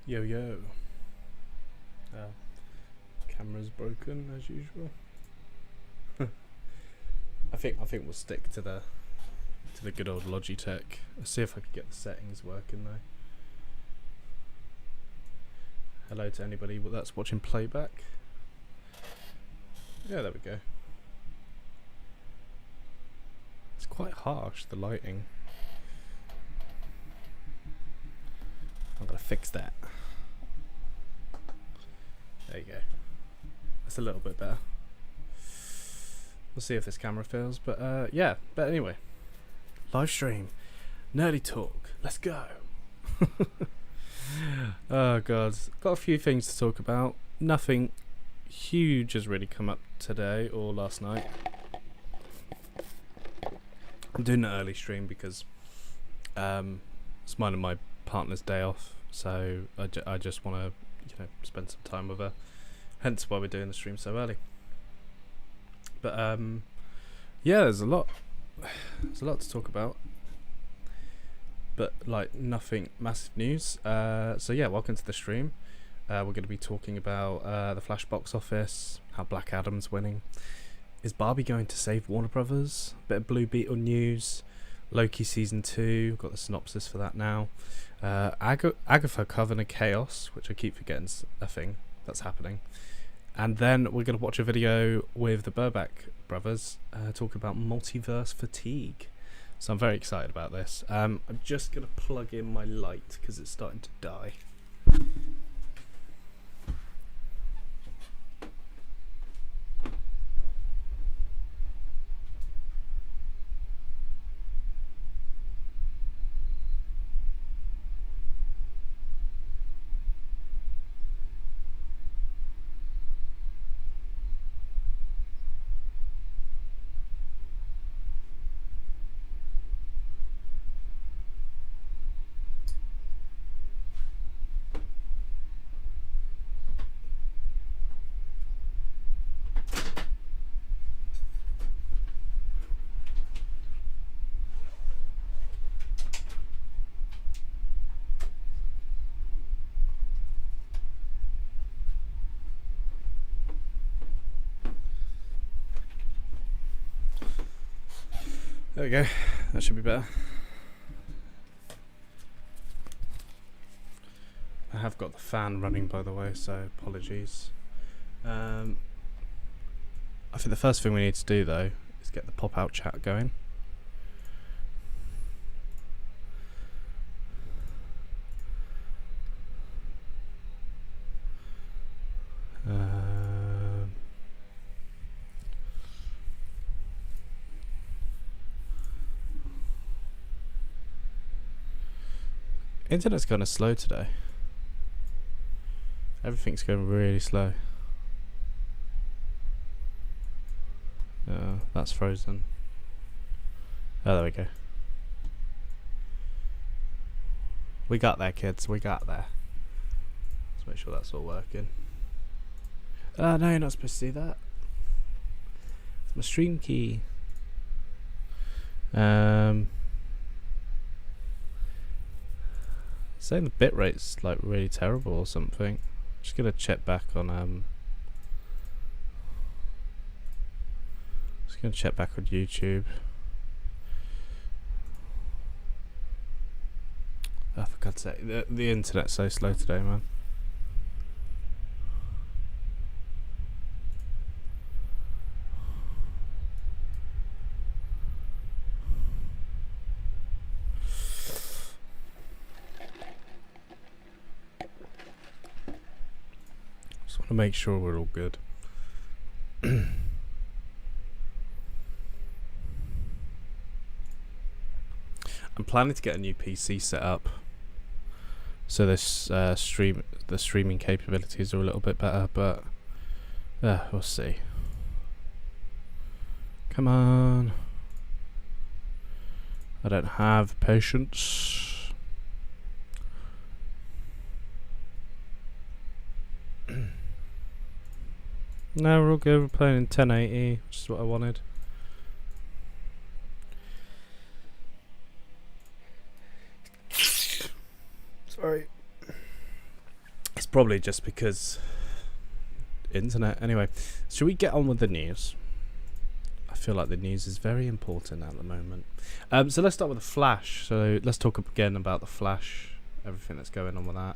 Yo yo. Uh, Camera's broken as usual. I think we'll stick to the good old Logitech. Let's see if I can get the settings working though. Hello to anybody that's watching playback. Yeah, there we go. It's quite harsh, the lighting. I'm gonna fix that. There you go. That's a little bit better. We'll see if this camera fails, but yeah. But anyway, live stream, nerdy talk. Let's go. Oh god, got a few things to talk about. Nothing huge has really come up today or last night. I'm doing an early stream because it's mine and my partner's day off, so I just want to spend some time with her. Hence why we're doing the stream so early. But yeah, there's a lot to talk about, but like nothing massive news. So yeah, welcome to the stream. We're going to be talking about the Flash box office, how Black Adam's winning. Is Barbie going to save Warner Brothers? Bit of Blue Beetle news. Loki season 2. Got the synopsis for that now. Agatha Coven Chaos, which I keep forgetting a thing that's happening. And then we're going to watch a video with the Burback brothers talking about multiverse fatigue. So I'm very excited about this. I'm just going to plug in my light because it's starting to die. There we go. That should be better. I have got the fan running, by the way, so apologies. I think the first thing we need to do, though, is get the pop-out chat going. Internet's kind of slow today. Everything's going really slow. That's frozen. Oh, there we go. We got there, kids. We got there. Let's make sure that's all working. No, you're not supposed to do that. It's my stream key. Saying the bitrate's like really terrible or something. Just gonna check back on just gonna check back on YouTube. Oh, for God's sake, the internet's so slow today, man. To make sure we're all good. I'm planning to get a new PC set up, so this the streaming capabilities are a little bit better, but we'll see. Come on, I don't have patience. No, we're all good. We're playing in 1080, which is what I wanted. Sorry. probably just because internet. Anyway, should we get on with the news? I feel like the news is very important at the moment. So let's start with the Flash. So let's talk again about the Flash, everything that's going on with that.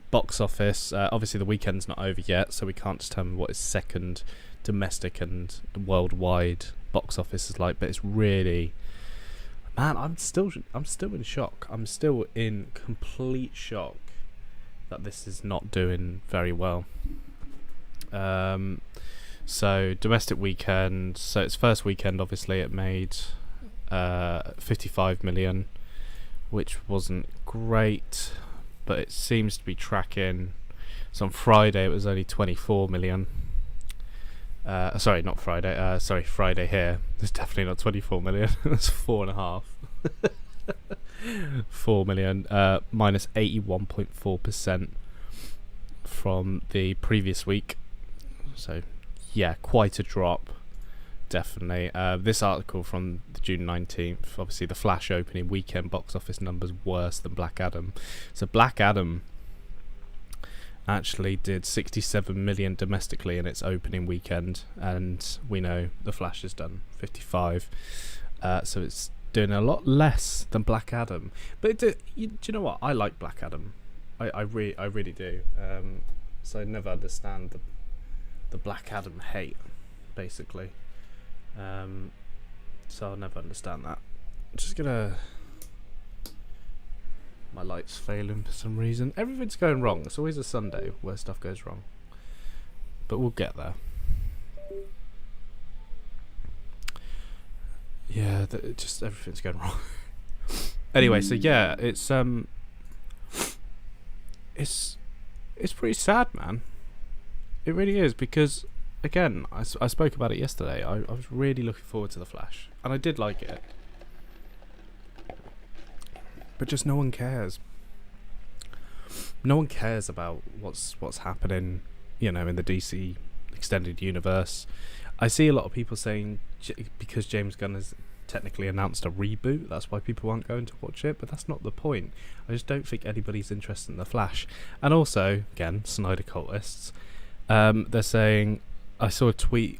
Box office. Obviously, the weekend's not over yet, so we can't determine what its second domestic and worldwide box office is like. But it's really, man, I'm still in shock. I'm still in complete shock that this is not doing very well. So domestic weekend. So its first weekend, obviously, it made 55 million, which wasn't great, but it seems to be tracking. So on Friday, it was only 24 million. Sorry, not Friday. Sorry, Friday here. It's definitely not 24 million. It's 4.5. 4 million. Minus 81.4% from the previous week. So, yeah, quite a drop. Definitely. This article from the June 19th. Obviously, the Flash opening weekend box office numbers worse than Black Adam. So Black Adam actually did 67 million domestically in its opening weekend, and we know the Flash has done 55. So it's doing a lot less than Black Adam. But do you know what? I like Black Adam. I really do. So I never understand the Black Adam hate, basically. So I'll never understand that. I'm just gonna. My light's failing for some reason. Everything's going wrong. It's always a Sunday where stuff goes wrong. But we'll get there. Yeah, just everything's going wrong. Anyway, so yeah, it's pretty sad, man. It really is, because again, I spoke about it yesterday. I was really looking forward to the Flash, and I did like it. But just no one cares. No one cares about what's happening, in the DC extended universe. I see a lot of people saying because James Gunn has technically announced a reboot, that's why people aren't going to watch it. But that's not the point. I just don't think anybody's interested in the Flash. And also, again, Snyder cultists. They're saying, I saw a tweet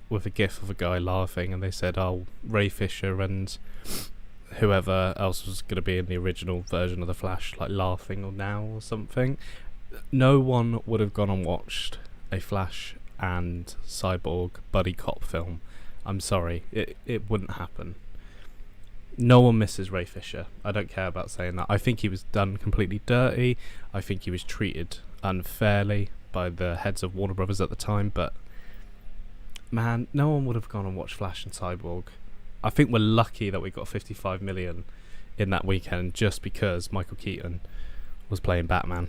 with a gif of a guy laughing, and they said, "Oh, Ray Fisher and whoever else was going to be in the original version of the Flash, like laughing or now or something." No one would have gone and watched a Flash and Cyborg buddy cop film. I'm sorry, it wouldn't happen. No one misses Ray Fisher. I don't care about saying that. I think he was done completely dirty. I think he was treated unfairly by the heads of Warner Brothers at the time, but man, no one would have gone and watched Flash and Cyborg. I think we're lucky that we got 55 million in that weekend just because Michael Keaton was playing Batman.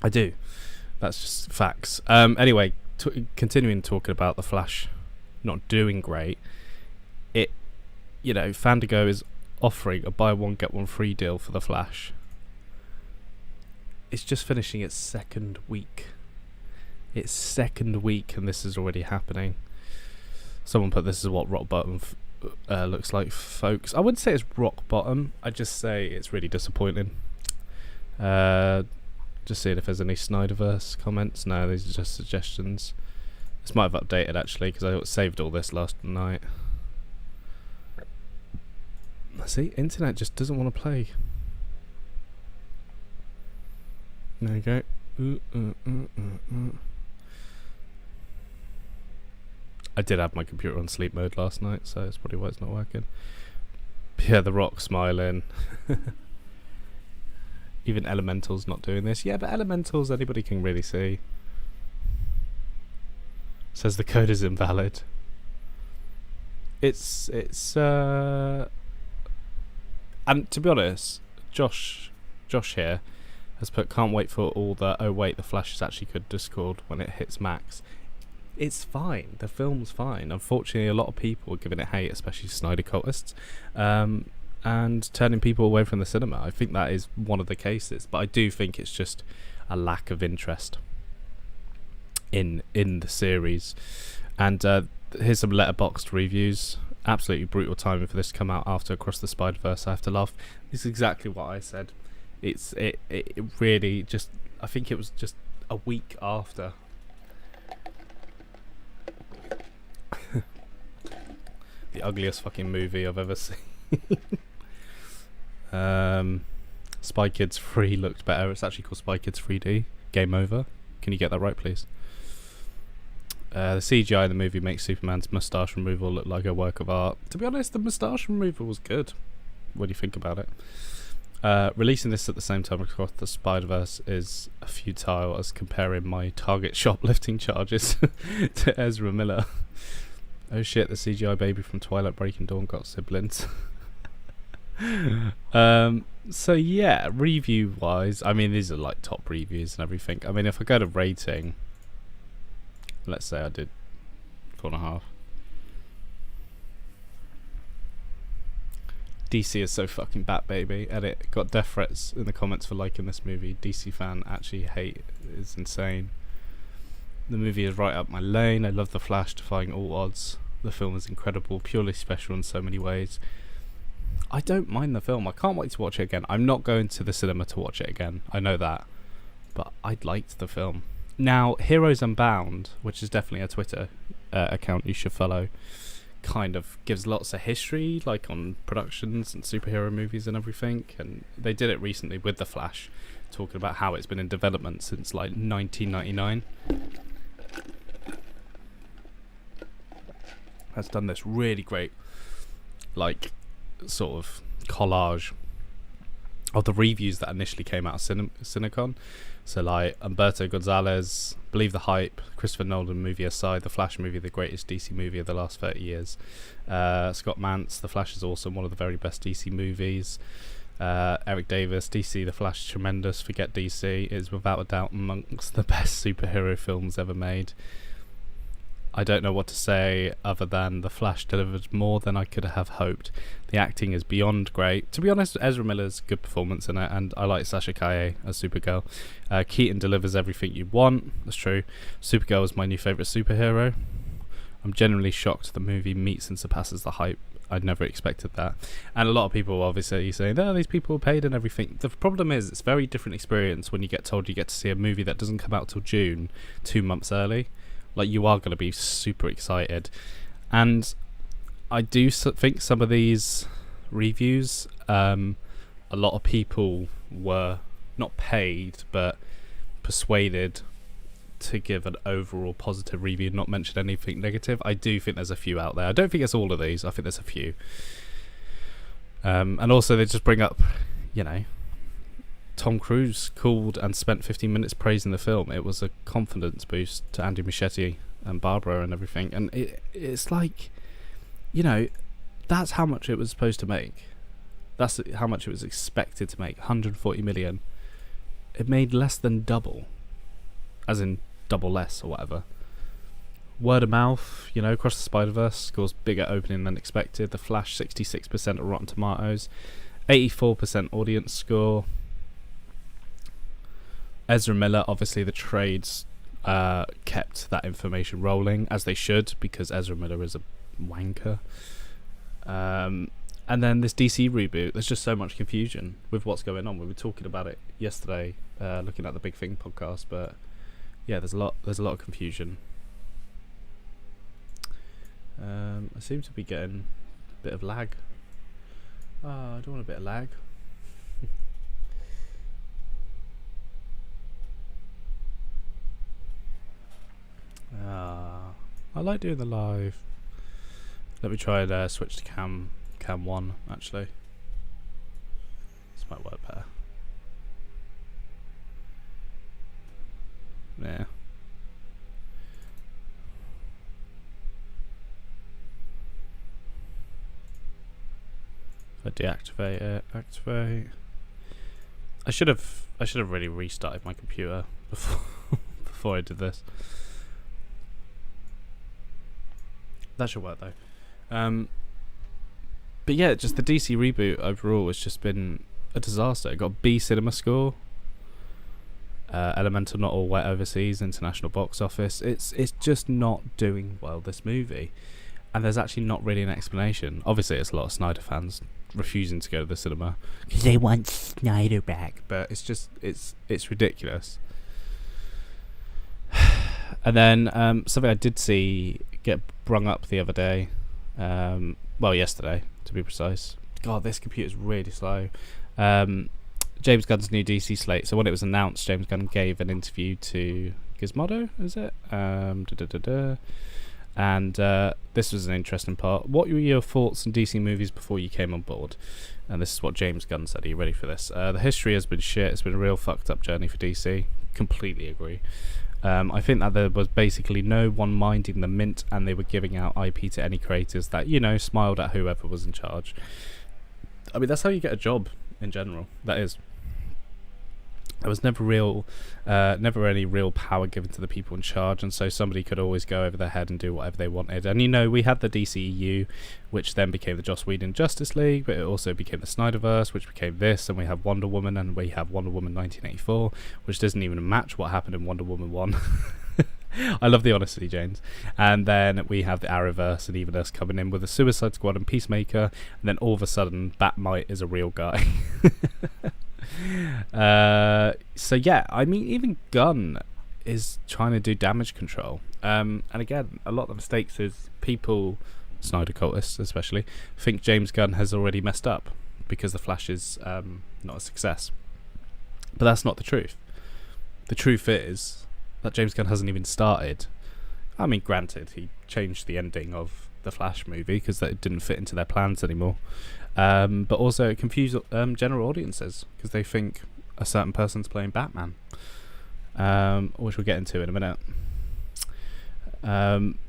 I do. That's just facts. Anyway, continuing talking about the Flash not doing great. Fandango is offering a buy one get one free deal for the Flash. It's just finishing its second week. It's second week, and this is already happening. Someone put, this is what rock bottom looks like, folks. I wouldn't say it's rock bottom. I'd just say it's really disappointing. Just seeing if there's any Snyderverse comments. No, these are just suggestions. This might have updated, actually, because I saved all this last night. See, internet just doesn't want to play. There you go. I did have my computer on sleep mode last night, so that's probably why it's not working. Yeah, The Rock smiling. Even Elemental's not doing this. Yeah, but Elementals anybody can really see. Says the code is invalid. It's and to be honest, Josh here has put, can't wait for all the, oh wait, the Flash is actually good Discord when it hits max. It's fine. The film's fine. Unfortunately, a lot of people are giving it hate, especially Snyder cultists, and turning people away from the cinema. I think that is one of the cases, but I do think it's just a lack of interest in the series. And here's some letterboxed reviews. Absolutely brutal timing for this to come out after Across the Spider-Verse. I have to laugh. This is exactly what I said. It really just, I think it was just a week after. The ugliest fucking movie I've ever seen. Spy Kids 3 looked better. It's actually called Spy Kids 3D. Game over. Can you get that right, please? The CGI in the movie makes Superman's moustache removal look like a work of art. To be honest, the moustache removal was good when you think about it. Releasing this at the same time across the Spider-Verse is futile as comparing my Target shoplifting charges to Ezra Miller. Oh shit, the CGI baby from Twilight Breaking Dawn got siblings. So yeah, review wise, I mean, these are like top reviews and everything. I mean, if I go to rating, let's say I did 4.5. DC is so fucking bat, baby. Edit. Got death threats in the comments for liking this movie. DC fan actually hate is insane. The movie is right up my lane. I love The Flash defying all odds. The film is incredible, purely special in so many ways. I don't mind the film. I can't wait to watch it again. I'm not going to the cinema to watch it again. I know that. But I liked the film. Now, Heroes Unbound, which is definitely a Twitter account you should follow, kind of gives lots of history, like on productions and superhero movies and everything. And they did it recently with The Flash, talking about how it's been in development since like 1999. Has done this really great, like, sort of collage of the reviews that initially came out of Cinecon. So like Humberto Gonzalez, Believe the Hype, Christopher Nolan movie aside, The Flash movie, the greatest DC movie of the last 30 years. Scott Mantz, The Flash is awesome, one of the very best DC movies. Eric Davis, DC The Flash, tremendous, forget DC, is without a doubt amongst the best superhero films ever made. I don't know what to say other than The Flash delivered more than I could have hoped. The acting is beyond great. To be honest, Ezra Miller's good performance in it, and I like Sasha Calle as Supergirl. Keaton delivers everything you want. That's true. Supergirl is my new favourite superhero. I'm genuinely shocked the movie meets and surpasses the hype. I'd never expected that. And a lot of people obviously saying, oh, these people are paid and everything. The problem is it's a very different experience when you get told you get to see a movie that doesn't come out till June, 2 months early. Like, you are going to be super excited. And I do think some of these reviews, a lot of people were not paid, but persuaded to give an overall positive review, not mention anything negative. I do think there's a few out there. I don't think it's all of these. I think there's a few. And also they just bring up, you know, Tom Cruise called and spent 15 minutes praising the film. It was a confidence boost to Andy Muschietti and Barbara and everything. And it's like, you know, that's how much it was supposed to make. That's how much it was expected to make. 140 million. It made less than double. As in double less or whatever. Word of mouth, you know, Across the Spider-Verse scores bigger opening than expected. The Flash, 66% of Rotten Tomatoes. 84% audience score. Ezra Miller, obviously the trades kept that information rolling, as they should, because Ezra Miller is a wanker. And then this DC reboot, there's just so much confusion with what's going on. We were talking about it yesterday, looking at the Big Thing podcast, but yeah, there's a lot of confusion. I seem to be getting a bit of lag. I don't want a bit of lag. I like doing the live. Let me try and switch to cam 1 actually. This might work better. Yeah. If I deactivate it, activate. I should have really restarted my computer before I did this. That should work though. But yeah, just the DC reboot overall has just been a disaster. It got a B cinema score. Elemental not all wet overseas, international box office. It's just not doing well, this movie. And there's actually not really an explanation. Obviously it's a lot of Snyder fans refusing to go to the cinema because they want Snyder back. But it's just it's ridiculous. And then something I did see get brung up the other day, yesterday to be precise. God, this computer's really slow. James Gunn's new DC slate. So when it was announced, James Gunn gave an interview to Gizmodo, is it? And this was an interesting part. What were your thoughts on DC movies before you came on board? And this is what James Gunn said. Are you ready for this? The history has been shit. It's been a real fucked up journey for DC. Completely agree. I think that there was basically no one minding the mint, and they were giving out IP to any creators that, smiled at whoever was in charge. I mean, that's how you get a job in general. That is. There was never any real power given to the people in charge, and so somebody could always go over their head and do whatever they wanted. And we had the DCEU, which then became the Joss Whedon Justice League, but it also became the Snyderverse, which became this, and we have Wonder Woman, and we have Wonder Woman 1984, which doesn't even match what happened in Wonder Woman 1. I love the honesty, James. And then we have the Arrowverse, and even us coming in with the Suicide Squad and Peacemaker, and then all of a sudden Batmite is a real guy. So yeah, I mean, even Gunn is trying to do damage control, and again, a lot of the mistakes is people, Snyder cultists especially, think James Gunn has already messed up because The Flash is not a success. But that's not the truth. The truth is that James Gunn hasn't even started. I mean, granted, he changed the ending of the Flash movie because that didn't fit into their plans anymore. But also it confused general audiences because they think a certain person's playing Batman, which we'll get into in a minute.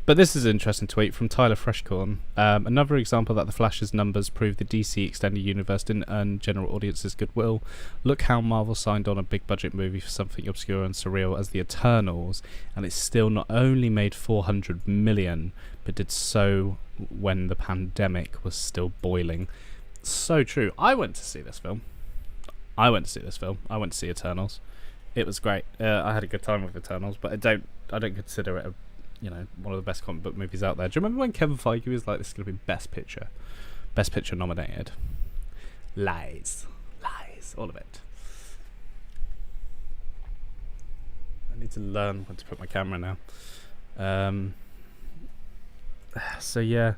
But this is an interesting tweet from Tyler Freshcorn. Another example that the Flash's numbers prove the DC extended universe didn't earn general audiences goodwill. Look how Marvel signed on a big budget movie for something obscure and surreal as the Eternals, and it still not only made $400 million, but did so when the pandemic was still boiling. So true. I went to see this film. I went to see Eternals. It was great. I had a good time with Eternals, but I don't consider it one of the best comic book movies out there. Do you remember when Kevin Feige was like, this is going to be Best Picture nominated? Lies, all of it. I need to learn when to put my camera now. So yeah,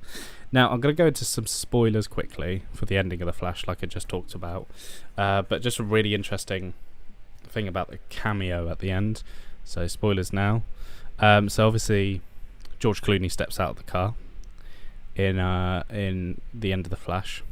now I'm going to go into some spoilers quickly for the ending of The Flash, like I just talked about. But just a really interesting thing about the cameo at the end. So spoilers now. So obviously, George Clooney steps out of the car in the end of The Flash.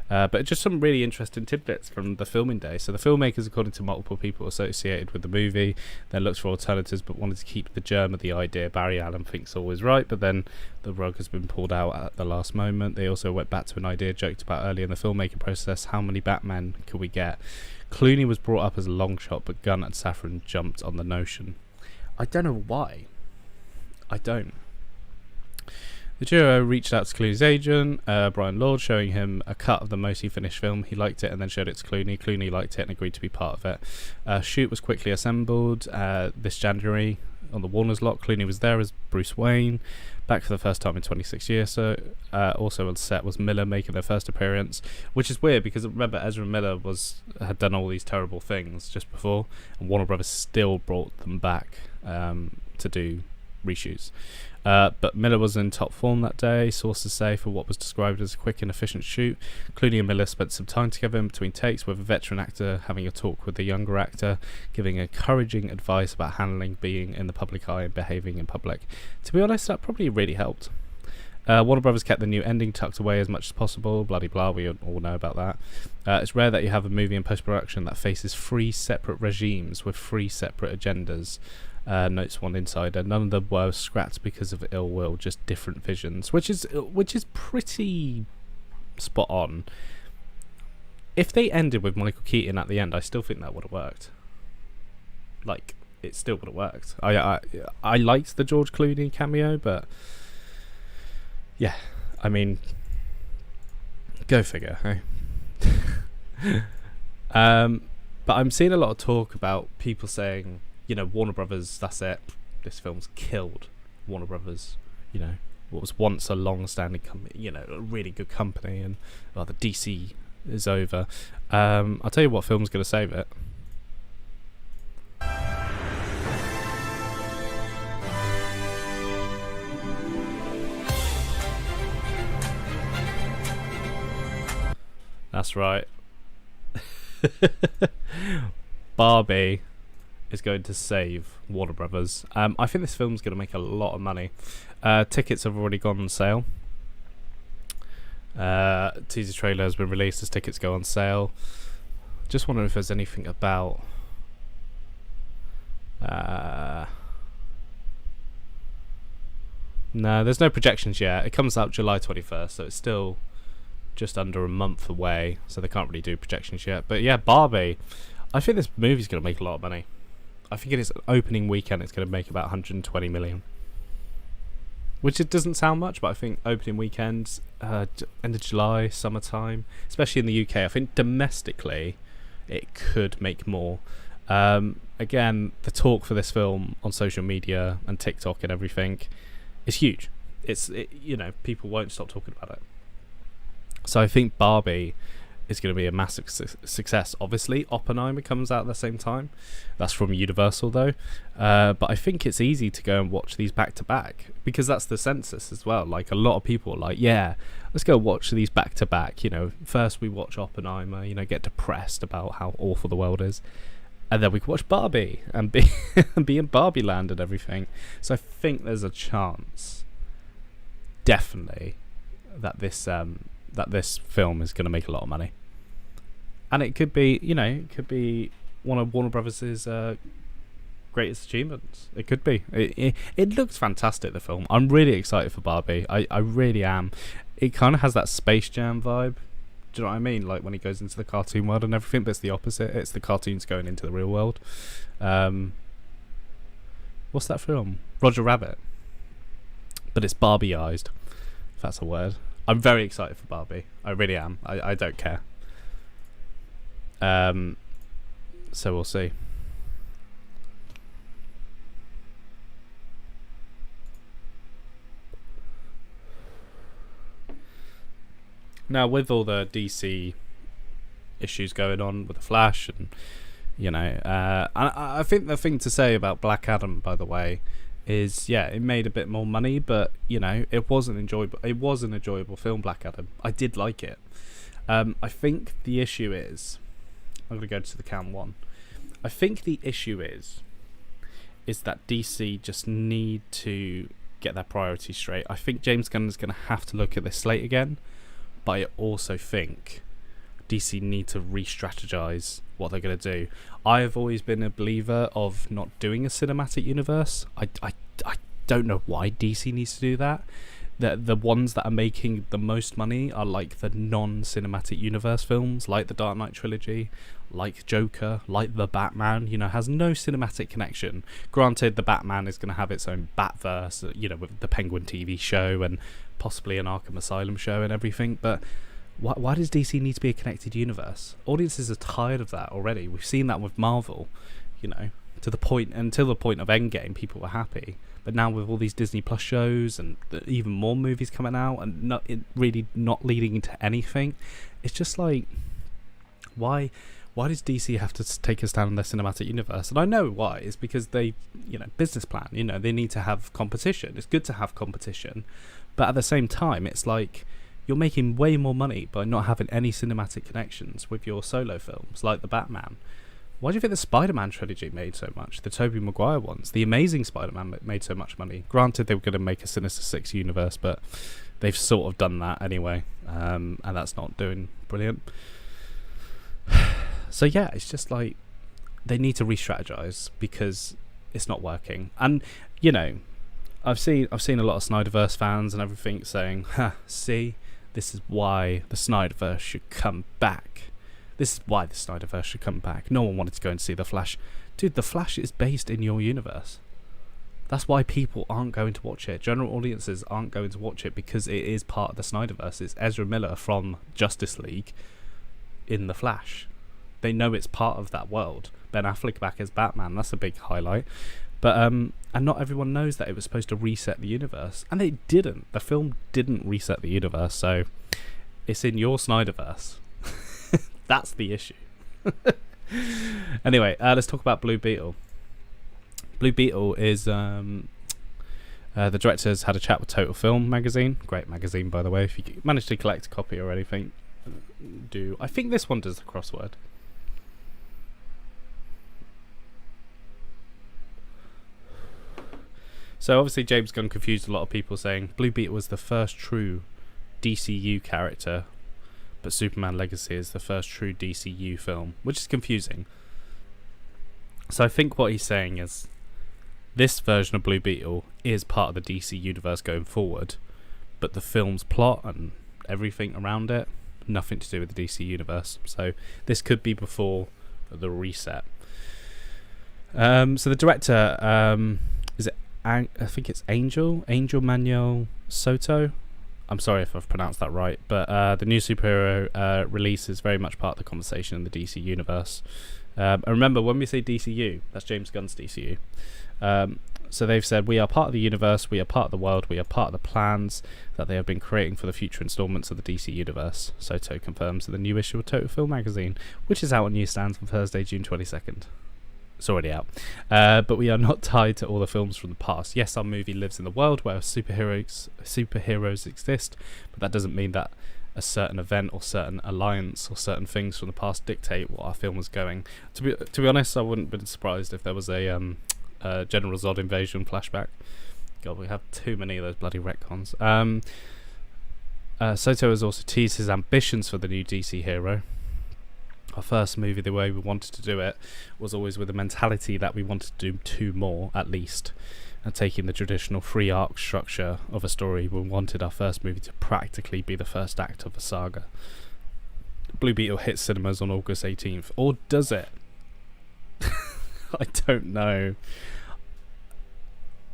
But just some really interesting tidbits from the filming day. So the filmmakers, according to multiple people associated with the movie, then looked for alternatives but wanted to keep the germ of the idea. Barry Allen thinks all is right, but then the rug has been pulled out at the last moment. They also went back to an idea joked about earlier in the filmmaking process: how many Batman could we get? Clooney was brought up as a long shot, but Gunn and Safran jumped on the notion. I don't know why. I don't. The duo reached out to Clooney's agent, Brian Lord, showing him a cut of the mostly finished film. He liked it and then showed it to Clooney. Clooney liked it and agreed to be part of it. Shoot was quickly assembled this January on the Warner's lot. Clooney was there as Bruce Wayne, back for the first time in 26 years. So also on set was Miller making their first appearance, which is weird because remember Ezra Miller had done all these terrible things just before, and Warner Brothers still brought them back to do reshoots. But Miller was in top form that day, sources say, for what was described as a quick and efficient shoot. Clooney and Miller spent some time together in between takes, with a veteran actor having a talk with the younger actor, giving encouraging advice about handling being in the public eye and behaving in public. To be honest, that probably really helped. Warner Brothers kept the new ending tucked away as much as possible, bloody blah, we all know about that. It's rare that you have a movie in post-production that faces 3 separate regimes with 3 separate agendas. Notes one insider. None of them were scrapped because of ill will, just different visions, which is pretty spot on. If they ended with Michael Keaton at the end, I still think that would have worked. Like, it still would have worked. I liked the George Clooney cameo, but yeah, I mean, go figure, hey? But I'm seeing a lot of talk about people saying, Warner Brothers, that's it. This film's killed. Warner Brothers, what was once a long-standing company, a really good company, and the DC is over. I'll tell you what film's going to save it. That's right. Barbie is going to save Warner Brothers. I think this film's going to make a lot of money. Tickets have already gone on sale. Teaser trailer has been released as tickets go on sale. Just wondering if there's anything about no, there's no projections yet. It comes out July 21st, so it's still just under a month away, so they can't really do projections yet. But yeah, Barbie, I think this movie's going to make a lot of money. I think in its opening weekend it's going to make about 120 million, which it doesn't sound much, but I think opening weekends, end of July, summertime, especially in the UK, I think domestically it could make more. Again, the talk for this film on social media and TikTok and everything is huge. People won't stop talking about it. So I think Barbie is going to be a massive success. Obviously, Oppenheimer comes out at the same time. That's from Universal, though. But I think it's easy to go and watch these back to back, because that's the census as well. Like, a lot of people are like, yeah, let's go watch these back to back. First we watch Oppenheimer, get depressed about how awful the world is, and then we can watch Barbie and be in Barbie land and everything. So I think there's a chance, definitely, that this film is going to make a lot of money, and it could be, one of Warner Brothers' greatest achievements. It could be. It looks fantastic, the film. I'm really excited for Barbie. I really am. It kind of has that Space Jam vibe. Do you know what I mean? Like when he goes into the cartoon world and everything, but it's the opposite. It's the cartoons going into the real world. What's that film? Roger Rabbit. But it's Barbie-ized, if that's a word. I'm very excited for Barbie. I really am. I don't care. So we'll see. Now, with all the DC issues going on with the Flash, and I think the thing to say about Black Adam, by the way, is it made a bit more money, but it wasn't enjoyable. It was an enjoyable film, Black Adam. I did like it. I think the issue is, I'm gonna go to the count one. I think the issue is that DC just need to get their priorities straight. I think James Gunn is gonna have to look at this slate again, but I also think DC need to re-strategize what they're going to do. I have always been a believer of not doing a cinematic universe. I don't know why DC needs to do that. The ones that are making the most money are like the non-cinematic universe films, like the Dark Knight trilogy, like Joker, like the Batman. Has no cinematic connection. Granted, the Batman is going to have its own Batverse, with the Penguin TV show and possibly an Arkham Asylum show and everything, but why does DC need to be a connected universe? Audiences are tired of that already. We've seen that with Marvel, to the point, until the point of Endgame, people were happy. But now with all these Disney Plus shows and even more movies coming out and really not leading into anything, it's just like, why does DC have to take a stand on their cinematic universe? And I know why. It's because they, business plan. They need to have competition. It's good to have competition, but at the same time, it's like, you're making way more money by not having any cinematic connections with your solo films, like the Batman. Why do you think the Spider-Man trilogy made so much? The Tobey Maguire ones. The Amazing Spider-Man made so much money. Granted, they were going to make a Sinister Six universe, but they've sort of done that anyway, and that's not doing brilliant. So yeah, it's just like, they need to re-strategize because it's not working. And, I've seen a lot of Snyderverse fans and everything saying, see, this is why the Snyderverse should come back. This is why the Snyderverse should come back. No one wanted to go and see The Flash. Dude, The Flash is based in your universe. That's why people aren't going to watch it. General audiences aren't going to watch it because it is part of the Snyderverse. It's Ezra Miller from Justice League in The Flash. They know it's part of that world. Ben Affleck back as Batman, that's a big highlight. But and not everyone knows that it was supposed to reset the universe, and it didn't. The film didn't reset the universe, so it's in your Snyderverse. That's the issue. Anyway, let's talk about Blue Beetle. Blue Beetle is the director's had a chat with Total Film magazine. Great magazine, by the way. If you manage to collect a copy or anything, do. I think this one does the crossword. So obviously James Gunn confused a lot of people, saying Blue Beetle was the first true DCU character, but Superman Legacy is the first true DCU film, which is confusing. So I think what he's saying is this version of Blue Beetle is part of the DC universe going forward, but the film's plot and everything around it, nothing to do with the DC universe. So this could be before the reset. So the director, is it? I think it's Angel Manuel Soto. I'm sorry if I've pronounced that right, but the new superhero release is very much part of the conversation in the DC universe. And remember, when we say DCU, that's James Gunn's DCU. So they've said, we are part of the universe, we are part of the world, we are part of the plans that they have been creating for the future installments of the DC universe. Soto confirms in the new issue of Total Film magazine, which is out on newsstands on Thursday, June 22nd. It's already out. But we are not tied to all the films from the past. Yes, our movie lives in the world where superheroes exist, but that doesn't mean that a certain event or certain alliance or certain things from the past dictate what our film was going. To be honest, I wouldn't have been surprised if there was a General Zod invasion flashback. God, we have too many of those bloody retcons. Soto has also teased his ambitions for the new DC hero. Our first movie, the way we wanted to do it, was always with the mentality that we wanted to do 2 more at least, and taking the traditional 3 arc structure of a story. We wanted our first movie to practically be the first act of a saga. Blue Beetle hits cinemas on August 18th, or does it? I don't know.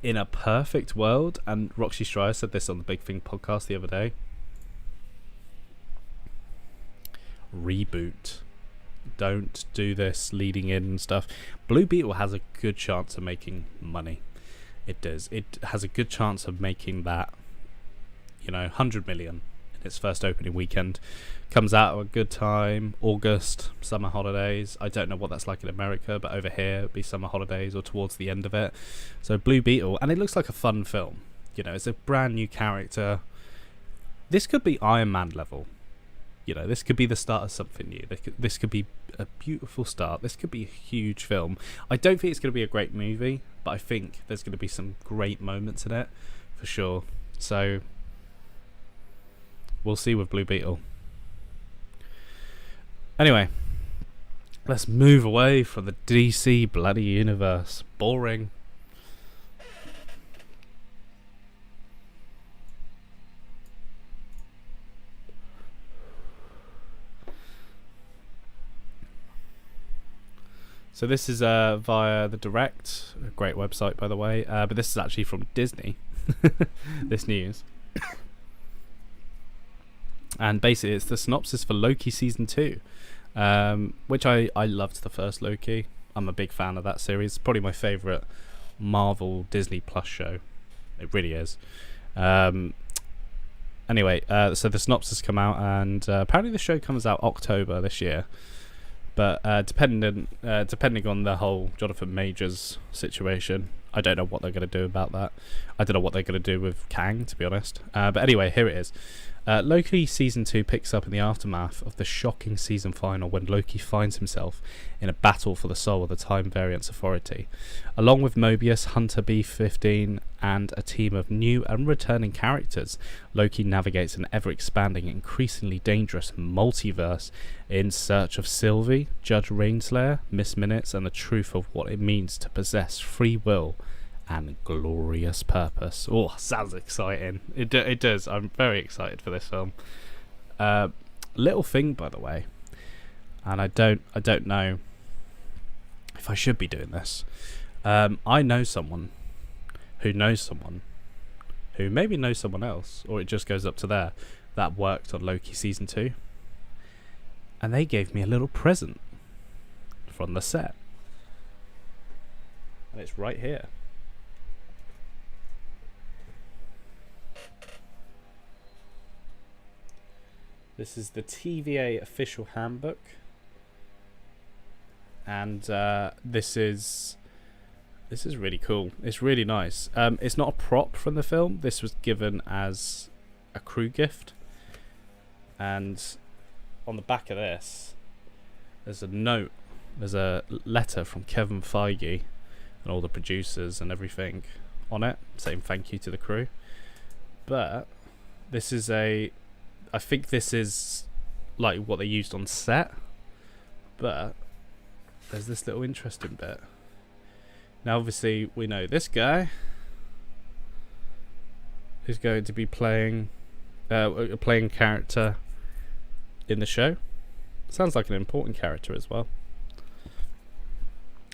In a perfect world, and Roxy Stryer said this on the Big Thing podcast the other day, reboot. Don't do this leading in and stuff. Blue Beetle has a good chance of making money. It does. It has a good chance of making that, 100 million in its first opening weekend. Comes out at a good time, August, summer holidays. I don't know what that's like in America, but over here it'd be summer holidays or towards the end of it. So Blue Beetle, and it looks like a fun film. It's a brand new character. This could be Iron Man level. This could be the start of something new. This could be a beautiful start. This could be a huge film. I don't think it's going to be a great movie, but I think there's going to be some great moments in it, for sure. So, we'll see with Blue Beetle. Anyway, let's move away from the DC bloody universe. Boring. So this is via the Direct, a great website by the way, but this is actually from Disney, this news. And basically it's the synopsis for Loki Season 2, which I loved the first Loki. I'm a big fan of that series. It's probably my favourite Marvel Disney Plus show. It really is. Anyway, so the synopsis come out, and apparently the show comes out October this year. But depending on the whole Jonathan Majors situation, I don't know what they're going to do about that. I don't know what they're going to do with Kang, to be honest. But anyway, here it is. Loki Season 2 picks up in the aftermath of the shocking season final when Loki finds himself in a battle for the soul of the Time Variance Authority. Along with Mobius, Hunter B-15 and a team of new and returning characters, Loki navigates an ever-expanding, increasingly dangerous multiverse in search of Sylvie, Judge Rainslayer, Miss Minutes, and the truth of what it means to possess free will and glorious purpose. Oh, sounds exciting. It does. I'm very excited for this film. Little thing, by the way, and I don't know if I should be doing this. I know someone who knows someone who maybe knows someone else, or it just goes up to there, that worked on Loki Season 2, and they gave me a little present from the set. And it's right here. This is the TVA official handbook. And this is really cool. It's really nice. It's not a prop from the film. This was given as a crew gift. And on the back of this, there's a note. There's a letter from Kevin Feige and all the producers and everything on it, saying thank you to the crew. But this is I think this is like what they used on set. But there's this little interesting bit. Now, obviously, we know this guy is going to be playing character in the show. Sounds like an important character as well.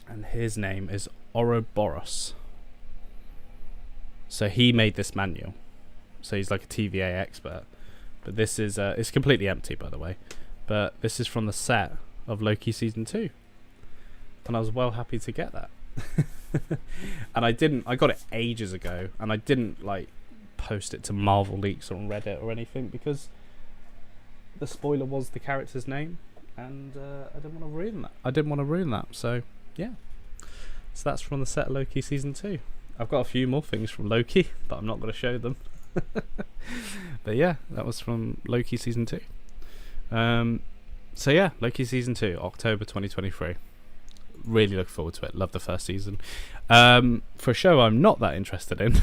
And his name is Ouroboros. So he made this manual. So he's like a TVA expert. But this is it's completely empty, by the way. But this is from the set of Loki season 2. And I was well happy to get that. And I got it ages ago, and I didn't like post it to Marvel Leaks on Reddit or anything because the spoiler was the character's name, and I didn't want to ruin that. So yeah, so that's from the set of Loki season 2. I've got a few more things from Loki, but I'm not going to show them. But yeah, that was from Loki season 2. So yeah, Loki season 2, October 2023. Really look forward to it. Love the first season. For a show I'm not that interested in,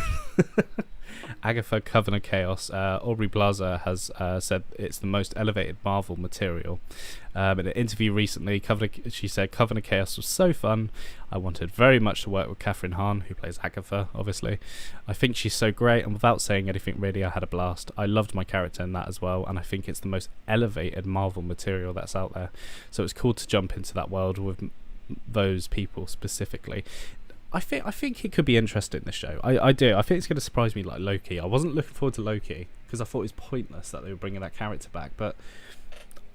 Agatha Coven of Chaos, Aubrey Plaza has said it's the most elevated Marvel material. In an interview recently, she said Coven of Chaos was so fun. I wanted very much to work with Catherine Hahn, who plays Agatha, obviously. I think she's so great, and without saying anything really, I had a blast. I loved my character in that as well, and I think it's the most elevated Marvel material that's out there. So it's cool to jump into that world with those people specifically. I think it could be interesting, this show. I do. I think it's going to surprise me like Loki. I wasn't looking forward to Loki because I thought it was pointless that they were bringing that character back, but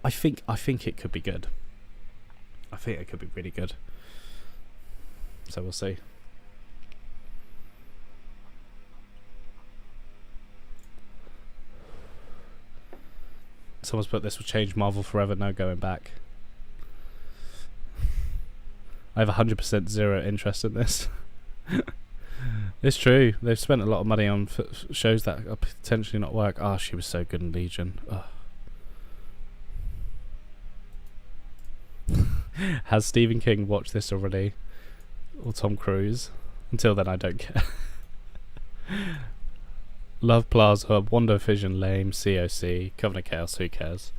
I think it could be good. I think it could be really good. So we'll see. Someone's put this will change Marvel forever, no going back. I have 100% zero interest in this. It's true. They've spent a lot of money on shows that are potentially not work. Oh, she was so good in Legion. Oh. Has Stephen King watched this already? Or Tom Cruise? Until then, I don't care. Love Plaza, WandaVision, lame, COC, Coven of Chaos, who cares?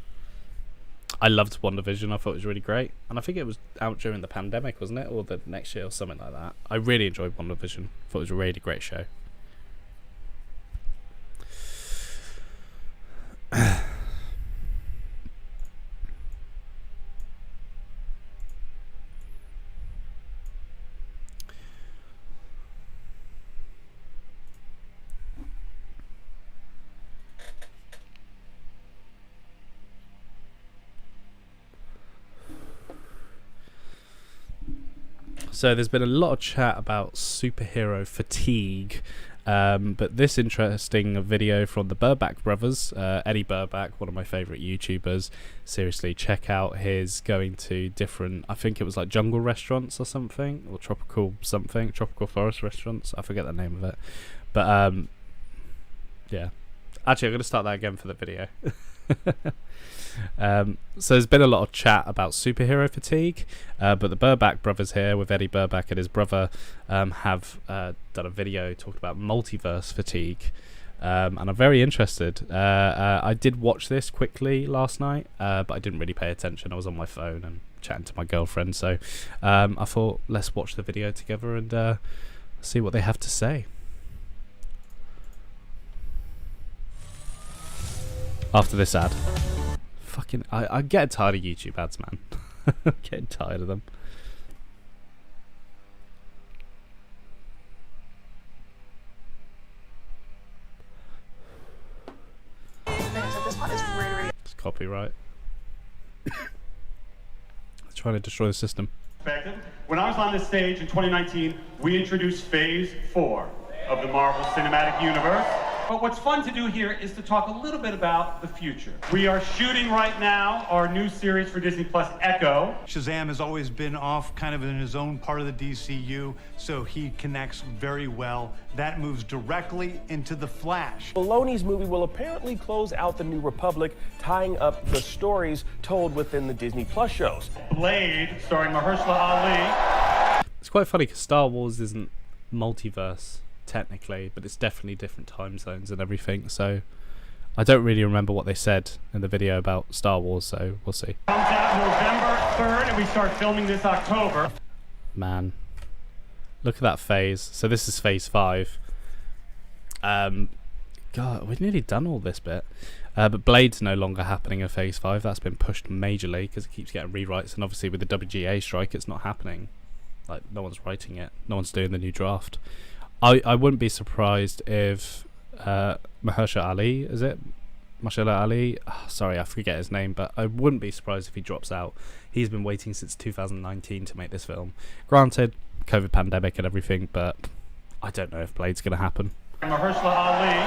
I loved WandaVision. I thought it was really great. And I think it was out during the pandemic, wasn't it? Or the next year or something like that. I really enjoyed WandaVision. Thought it was a really great show. So there's been a lot of chat about superhero fatigue, but this interesting video from the Burback brothers, Eddie Burback, one of my favourite YouTubers. Seriously, check out his going to different, I think it was like jungle restaurants or something, or tropical forest restaurants. I forget the name of it, but yeah. Actually, I'm going to start that again for the video. So there's been a lot of chat about superhero fatigue, but the Burback brothers here with Eddie Burback and his brother have done a video talking about multiverse fatigue, and I'm very interested. I did watch this quickly last night, but I didn't really pay attention. I was on my phone and chatting to my girlfriend, so I thought let's watch the video together and see what they have to say. After this ad. Fucking, I'm getting tired of YouTube ads, man. I'm getting tired of them. It's copyright. It's trying to destroy the system. When I was on this stage in 2019, we introduced Phase 4 of the Marvel Cinematic Universe. But what's fun to do here is to talk a little bit about the future. We are shooting right now our new series for Disney Plus, Echo. Shazam has always been off kind of in his own part of the DCU, so he connects very well. That moves directly into The Flash. Filoni's movie will apparently close out the New Republic, tying up the stories told within the Disney Plus shows. Blade, starring Mahershala Ali. It's quite funny because Star Wars isn't multiverse technically, but it's definitely different time zones and everything, so I don't really remember what they said in the video about Star Wars, so we'll see. Comes out November 3rd and we start filming this October. Man, look at that phase. So this is phase 5. God, we've nearly done all this bit, but Blade's no longer happening in phase 5. That's been pushed majorly because it keeps getting rewrites, and obviously with the WGA strike it's not happening. Like, no one's writing it, no one's doing the new draft. I wouldn't be surprised if Mahershala Ali, is it? Mahershala Ali? Oh, sorry, I forget his name, but I wouldn't be surprised if he drops out. He's been waiting since 2019 to make this film. Granted, COVID pandemic and everything, but I don't know if Blade's going to happen. Mahershala Ali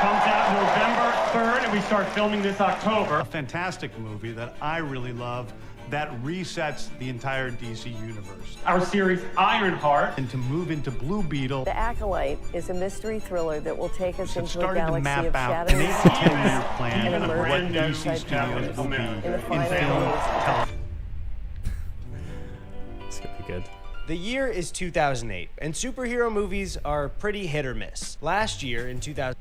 comes out November 3rd and we start filming this October. A fantastic movie that I really love that resets the entire DC universe. Our series Ironheart. And to move into Blue Beetle. The Acolyte is a mystery thriller that will take us into a to galaxy map of out shadows an 8 to 10 year plan and of what emerging DC Studios will be in in the film, final television. It's going to be good. The year is 2008, and superhero movies are pretty hit or miss. Last year, in 2000...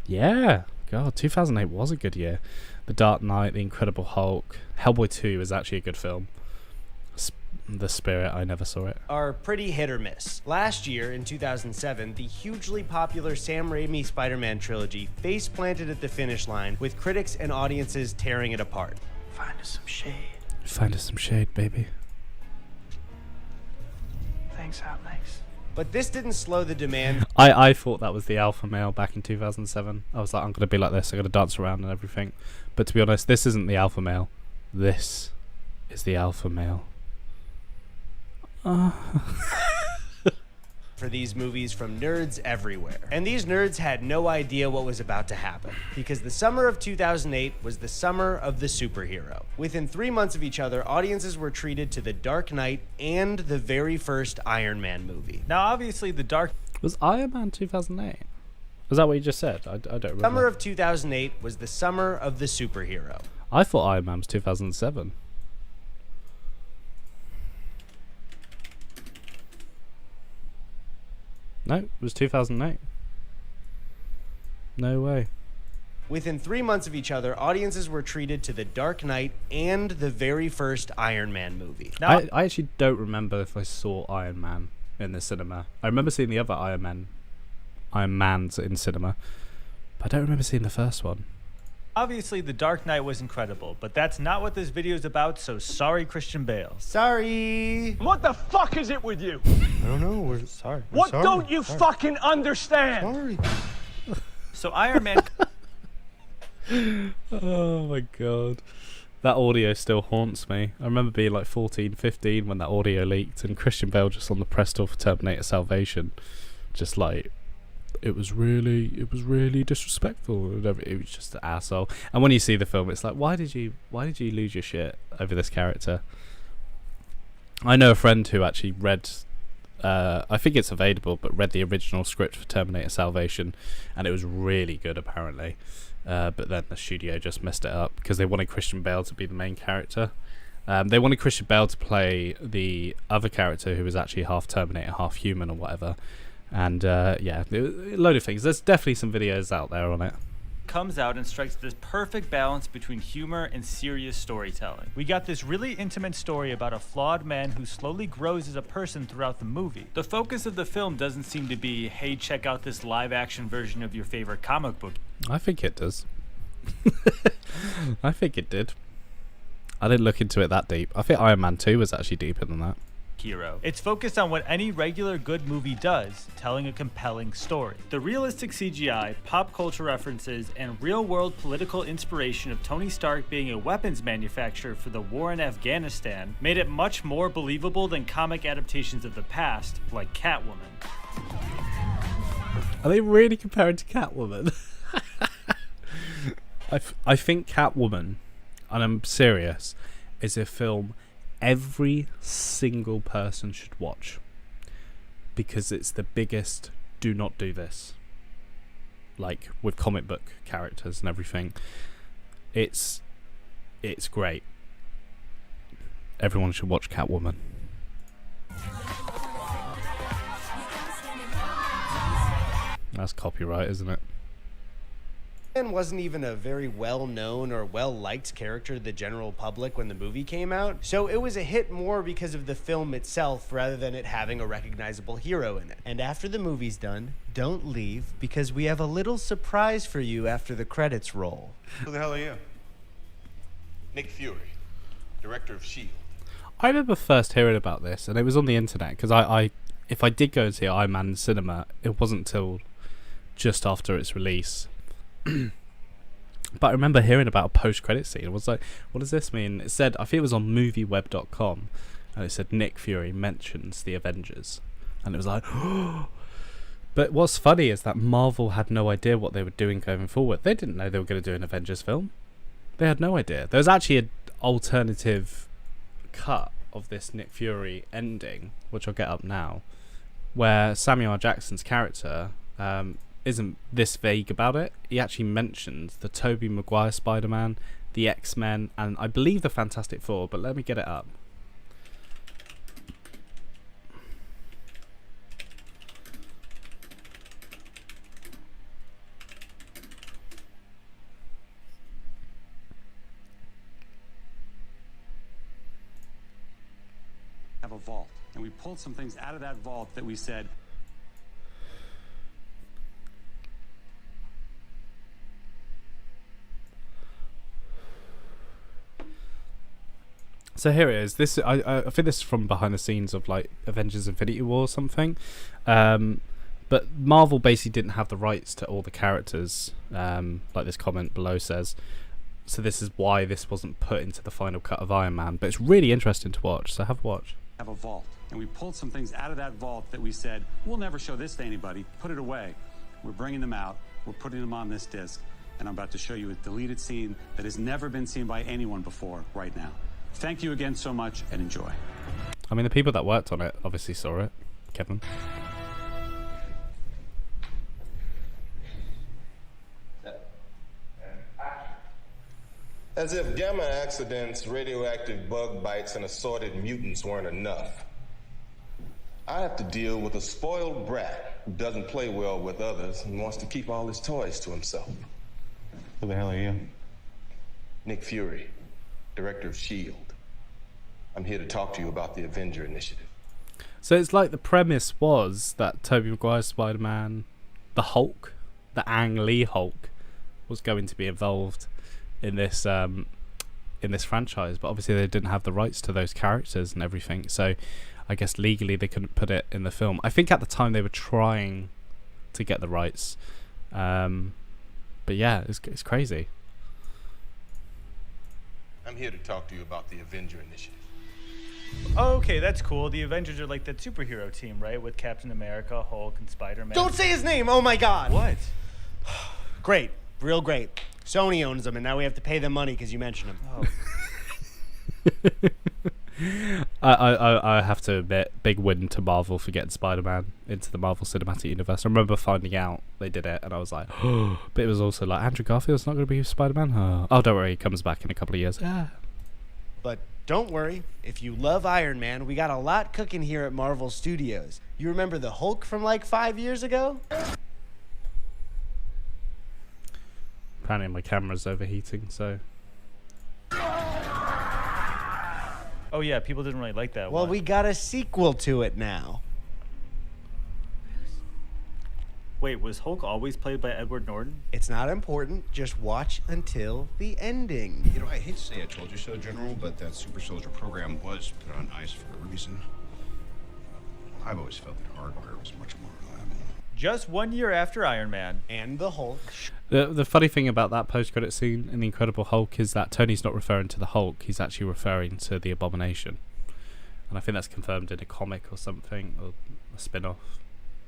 Yeah, God, 2008 was a good year. The Dark Knight, The Incredible Hulk, Hellboy 2 is actually a good film. The Spirit, I never saw it. Are pretty hit or miss. Last year, in 2007, the hugely popular Sam Raimi Spider-Man trilogy face-planted at the finish line, with critics and audiences tearing it apart. Find us some shade. Find us some shade, baby. Thanks, Alex. But this didn't slow the demand. I thought that was the alpha male back in 2007. I was like, I'm going to be like this. I'm going to dance around and everything. But to be honest, this isn't the alpha male. This is the alpha male. For these movies from nerds everywhere. And these nerds had no idea what was about to happen, because the summer of 2008 was the summer of the superhero. Within 3 months of each other, audiences were treated to The Dark Knight and the very first Iron Man movie. Now, obviously, The Dark... Was Iron Man 2008? Was that what you just said? I don't remember. Summer of 2008 was the summer of the superhero. I thought Iron Man was 2007. No, it was 2008. No way. Within 3 months of each other, audiences were treated to The Dark Knight and the very first Iron Man movie. Now, I actually don't remember if I saw Iron Man in the cinema. I remember seeing the other Iron Mans in cinema, but I don't remember seeing the first one. Obviously, The Dark Knight was incredible, but that's not what this video is about, so sorry, Christian Bale. Sorry. What the fuck is it with you? I don't know, we're sorry. What don't you fucking understand? Sorry. So Iron Man... Oh my god. That audio still haunts me. I remember being like 14, 15 when that audio leaked, and Christian Bale just on the press tour for Terminator Salvation, just like, it was really disrespectful. It was just an asshole. And when you see the film, it's like, why did you lose your shit over this character? I know a friend who actually read, I think it's available, but read the original script for Terminator Salvation, and it was really good apparently. But then the studio just messed it up because they wanted Christian Bale to be the main character. They wanted Christian Bale to play the other character who was actually half Terminator, half human or whatever. And yeah, a load of things. There's definitely some videos out there on it. comes out and strikes this perfect balance between humor and serious storytelling. We got this really intimate story about a flawed man who slowly grows as a person throughout the movie. The focus of the film doesn't seem to be, hey, check out this live action version of your favorite comic book. I think it does. I think it did. I didn't look into it that deep. I think Iron Man 2 was actually deeper than that. hero. It's focused on what any regular good movie does, telling a compelling story. The realistic CGI, pop culture references, and real-world political inspiration of Tony Stark being a weapons manufacturer for the war in Afghanistan made it much more believable than comic adaptations of the past, like Catwoman. Are they really comparing to Catwoman? I think Catwoman, and I'm serious, is a film every single person should watch. Because it's the biggest do not do this. Like, with comic book characters and everything. It's great. Everyone should watch Catwoman. That's copyright, isn't it? And wasn't even a very well-known or well-liked character to the general public when the movie came out, so it was a hit more because of the film itself rather than it having a recognizable hero in it. And after the movie's done, don't leave, because we have a little surprise for you after the credits roll. Who the hell are you? Nick Fury, director of S.H.I.E.L.D. I remember first hearing about this, and it was on the internet, because if I did go and see Iron Man in cinema, it wasn't until just after its release. But I remember hearing about a post-credit scene. It was like, what does this mean? It said, I think it was on movieweb.com, and it said Nick Fury mentions the Avengers, and it was like, oh. But what's funny is that Marvel had no idea what they were doing going forward. They didn't know they were going to do an Avengers film. They had no idea. There was actually an alternative cut of this Nick Fury ending, which I'll get up now, where Samuel L. Jackson's character isn't this vague about it. He actually mentions the Tobey Maguire Spider-Man, the X-Men, and I believe the Fantastic Four, but let me get it up. Have a vault, and we pulled some things out of that vault that we said, so here it is. This I think this is from behind the scenes of like Avengers Infinity War or something. But Marvel basically didn't have the rights to all the characters, like this comment below says. So this is why this wasn't put into the final cut of Iron Man. But it's really interesting to watch, so have a watch. have a vault, and we pulled some things out of that vault that we said, we'll never show this to anybody, put it away. We're bringing them out, we're putting them on this disc, and I'm about to show you a deleted scene that has never been seen by anyone before right now. Thank you again so much, and enjoy. I mean, the people that worked on it obviously saw it. Kevin. As if gamma accidents, radioactive bug bites, and assorted mutants weren't enough, I have to deal with a spoiled brat who doesn't play well with others and wants to keep all his toys to himself. Who the hell are you? Nick Fury, director of S.H.I.E.L.D. I'm here to talk to you about the Avenger Initiative. So it's like the premise was that Tobey Maguire's Spider-Man, the Hulk, the Ang Lee Hulk, was going to be involved in this franchise, but obviously they didn't have the rights to those characters and everything, so I guess legally they couldn't put it in the film. I think at the time they were trying to get the rights, but yeah, it's crazy. I'm here to talk to you about the Avenger Initiative. Oh, okay, that's cool. The Avengers are like that superhero team, right? With Captain America, Hulk, and Spider-Man. Don't say his name! Oh my god! What? Great. Real great. Sony owns them, and now we have to pay them money because you mentioned them. Oh. I have to admit, big win to Marvel for getting Spider-Man into the Marvel Cinematic Universe. I remember finding out they did it, and I was like, oh. But it was also like, Andrew Garfield's not going to be Spider-Man? Oh, don't worry, he comes back in a couple of years. Yeah. But don't worry, if you love Iron Man, we got a lot cooking here at Marvel Studios. You remember the Hulk from like 5 years ago? Apparently my camera's overheating, so... Oh yeah, people didn't really like that Well, one. we got a sequel to it now. Wait, was Hulk always played by Edward Norton? It's not important. Just watch until the ending. You know, I hate to say I told you so, General, but that super soldier program was put on ice for a reason. I've always felt that hardware was much more reliable. Just 1 year after Iron Man and the Hulk. The funny thing about that post-credit scene in The Incredible Hulk is that Tony's not referring to the Hulk, he's actually referring to the Abomination. And I think that's confirmed in a comic or something, or a spin-off,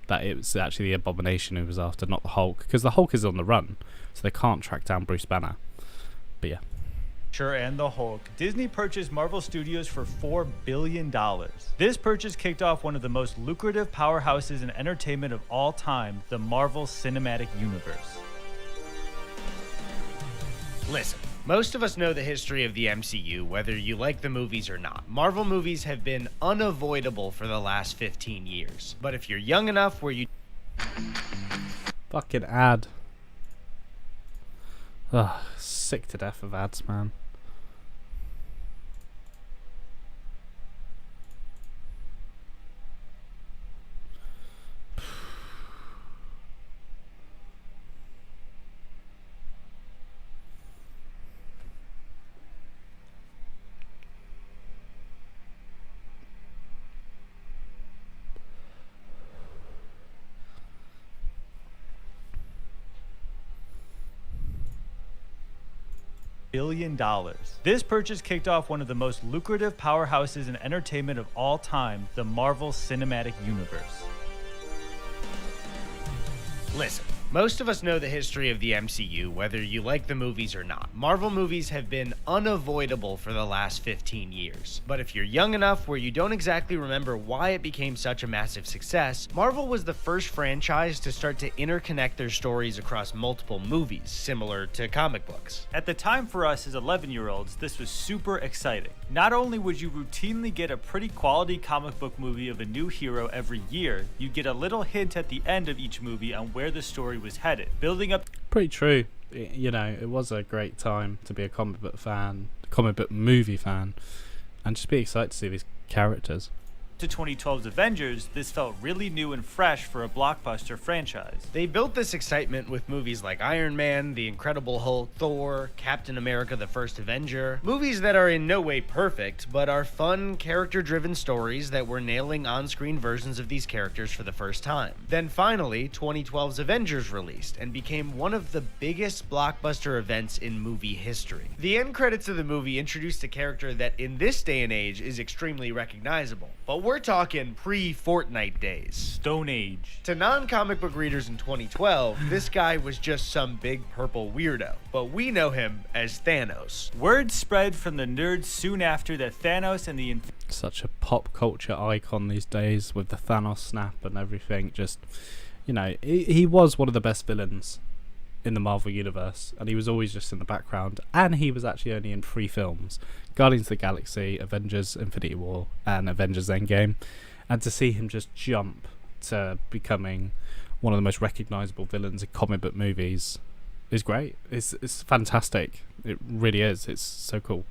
that it was actually the Abomination who was after, not the Hulk, because the Hulk is on the run, so they can't track down Bruce Banner. But yeah. Sure, and the Hulk. Disney purchased Marvel Studios for $4 billion. This purchase kicked off one of the most lucrative powerhouses in entertainment of all time, the Marvel Cinematic Universe. Listen, most of us know the history of the MCU, whether you like the movies or not. Marvel movies have been unavoidable for the last 15 years. But if you're young enough where you... Fucking ad. Ugh, sick to death of ads, man. $1 billion. This purchase kicked off one of the most lucrative powerhouses in entertainment of all time, the Marvel Cinematic Universe. Listen, most of us know the history of the MCU, whether you like the movies or not. Marvel movies have been unavoidable for the last 15 years. But if you're young enough where you don't exactly remember why it became such a massive success, Marvel was the first franchise to start to interconnect their stories across multiple movies, similar to comic books. At the time for us as 11-year-olds, this was super exciting. Not only would you routinely get a pretty quality comic book movie of a new hero every year, you'd get a little hint at the end of each movie on where the story was headed, building up. Pretty true. You know, it was a great time to be a comic book fan, comic book movie fan, and just be excited to see these characters. To 2012's Avengers, this felt really new and fresh for a blockbuster franchise. They built this excitement with movies like Iron Man, The Incredible Hulk, Thor, Captain America: The First Avenger. Movies that are in no way perfect, but are fun, character-driven stories that were nailing on-screen versions of these characters for the first time. Then finally, 2012's Avengers released and became one of the biggest blockbuster events in movie history. The end credits of the movie introduced a character that in this day and age is extremely recognizable, but we're talking pre-Fortnite days. Stone Age. To non-comic book readers in 2012, this guy was just some big purple weirdo, but we know him as Thanos. Word spread from the nerds soon after that Thanos and the... Such a pop culture icon these days with the Thanos snap and everything. Just, you know, he was one of the best villains in the Marvel Universe, and he was always just in the background, and he was actually only in 3 films: Guardians of the Galaxy, Avengers Infinity War, and Avengers Endgame. And to see him just jump to becoming one of the most recognizable villains in comic book movies is great. It's fantastic. It really is. It's so cool.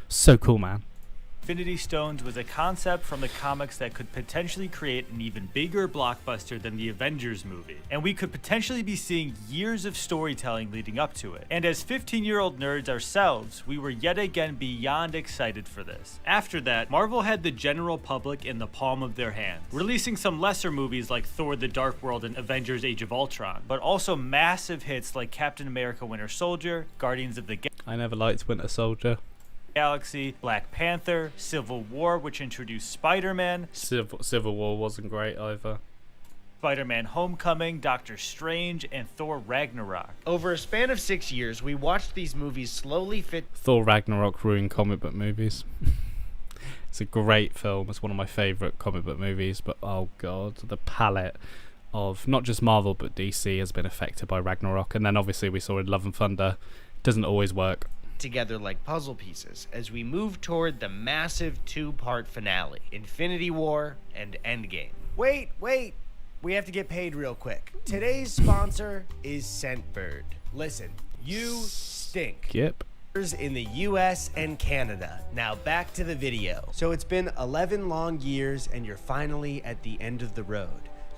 So cool, man. Infinity Stones was a concept from the comics that could potentially create an even bigger blockbuster than the Avengers movie, and we could potentially be seeing years of storytelling leading up to it. And as 15-year-old nerds ourselves, we were yet again beyond excited for this. After that, Marvel had the general public in the palm of their hands, releasing some lesser movies like Thor: The Dark World and Avengers: Age of Ultron, but also massive hits like Captain America: Winter Soldier, Guardians of the I never liked Winter Soldier. Galaxy, Black Panther, Civil War, which introduced Spider-Man. Civil War wasn't great either. Spider-Man: Homecoming, Doctor Strange, and Thor: Ragnarok. Over a span of 6 years, we watched these movies slowly fit. Thor: Ragnarok ruined comic book movies. It's a great film. It's one of my favorite comic book movies, but oh god, the palette of not just Marvel but DC has been affected by Ragnarok. And then obviously we saw in Love and Thunder, doesn't always work Together like puzzle pieces as we move toward the massive 2-part finale, Infinity War and Endgame. Wait, we have to get paid real quick. Today's sponsor is Scentbird. Listen, you stink. Yep. In the US and Canada. Now back to the video. So it's been 11 long years and you're finally at the end of the road.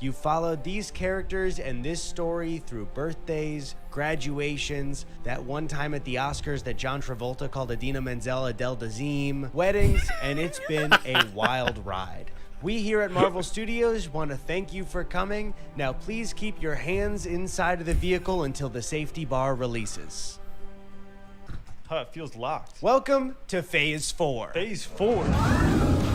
You followed these characters and this story through birthdays, graduations, that one time at the Oscars that John Travolta called Idina Menzel Adele Dazeem, weddings, and it's been a wild ride. We here at Marvel Studios want to thank you for coming. Now please keep your hands inside of the vehicle until the safety bar releases. Huh, it feels locked. Welcome to Phase 4. Phase 4?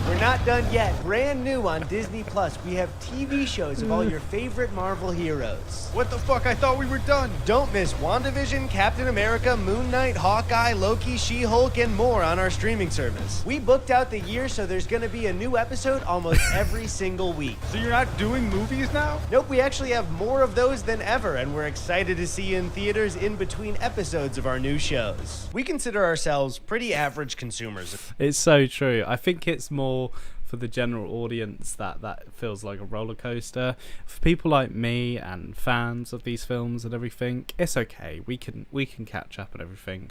We're not done yet. Brand new on Disney Plus, we have TV shows of all your favorite Marvel heroes. What the fuck? I thought we were done. Don't miss WandaVision, Captain America, Moon Knight, Hawkeye, Loki, She-Hulk, and more on our streaming service. We booked out the year, so there's gonna be a new episode almost every single week. So you're not doing movies now? Nope, we actually have more of those than ever, and we're excited to see you in theaters in between episodes of our new shows. We consider ourselves pretty average consumers. It's so true. I think it's more for the general audience that feels like a roller coaster. For people like me and fans of these films and everything, it's okay. We can catch up and everything.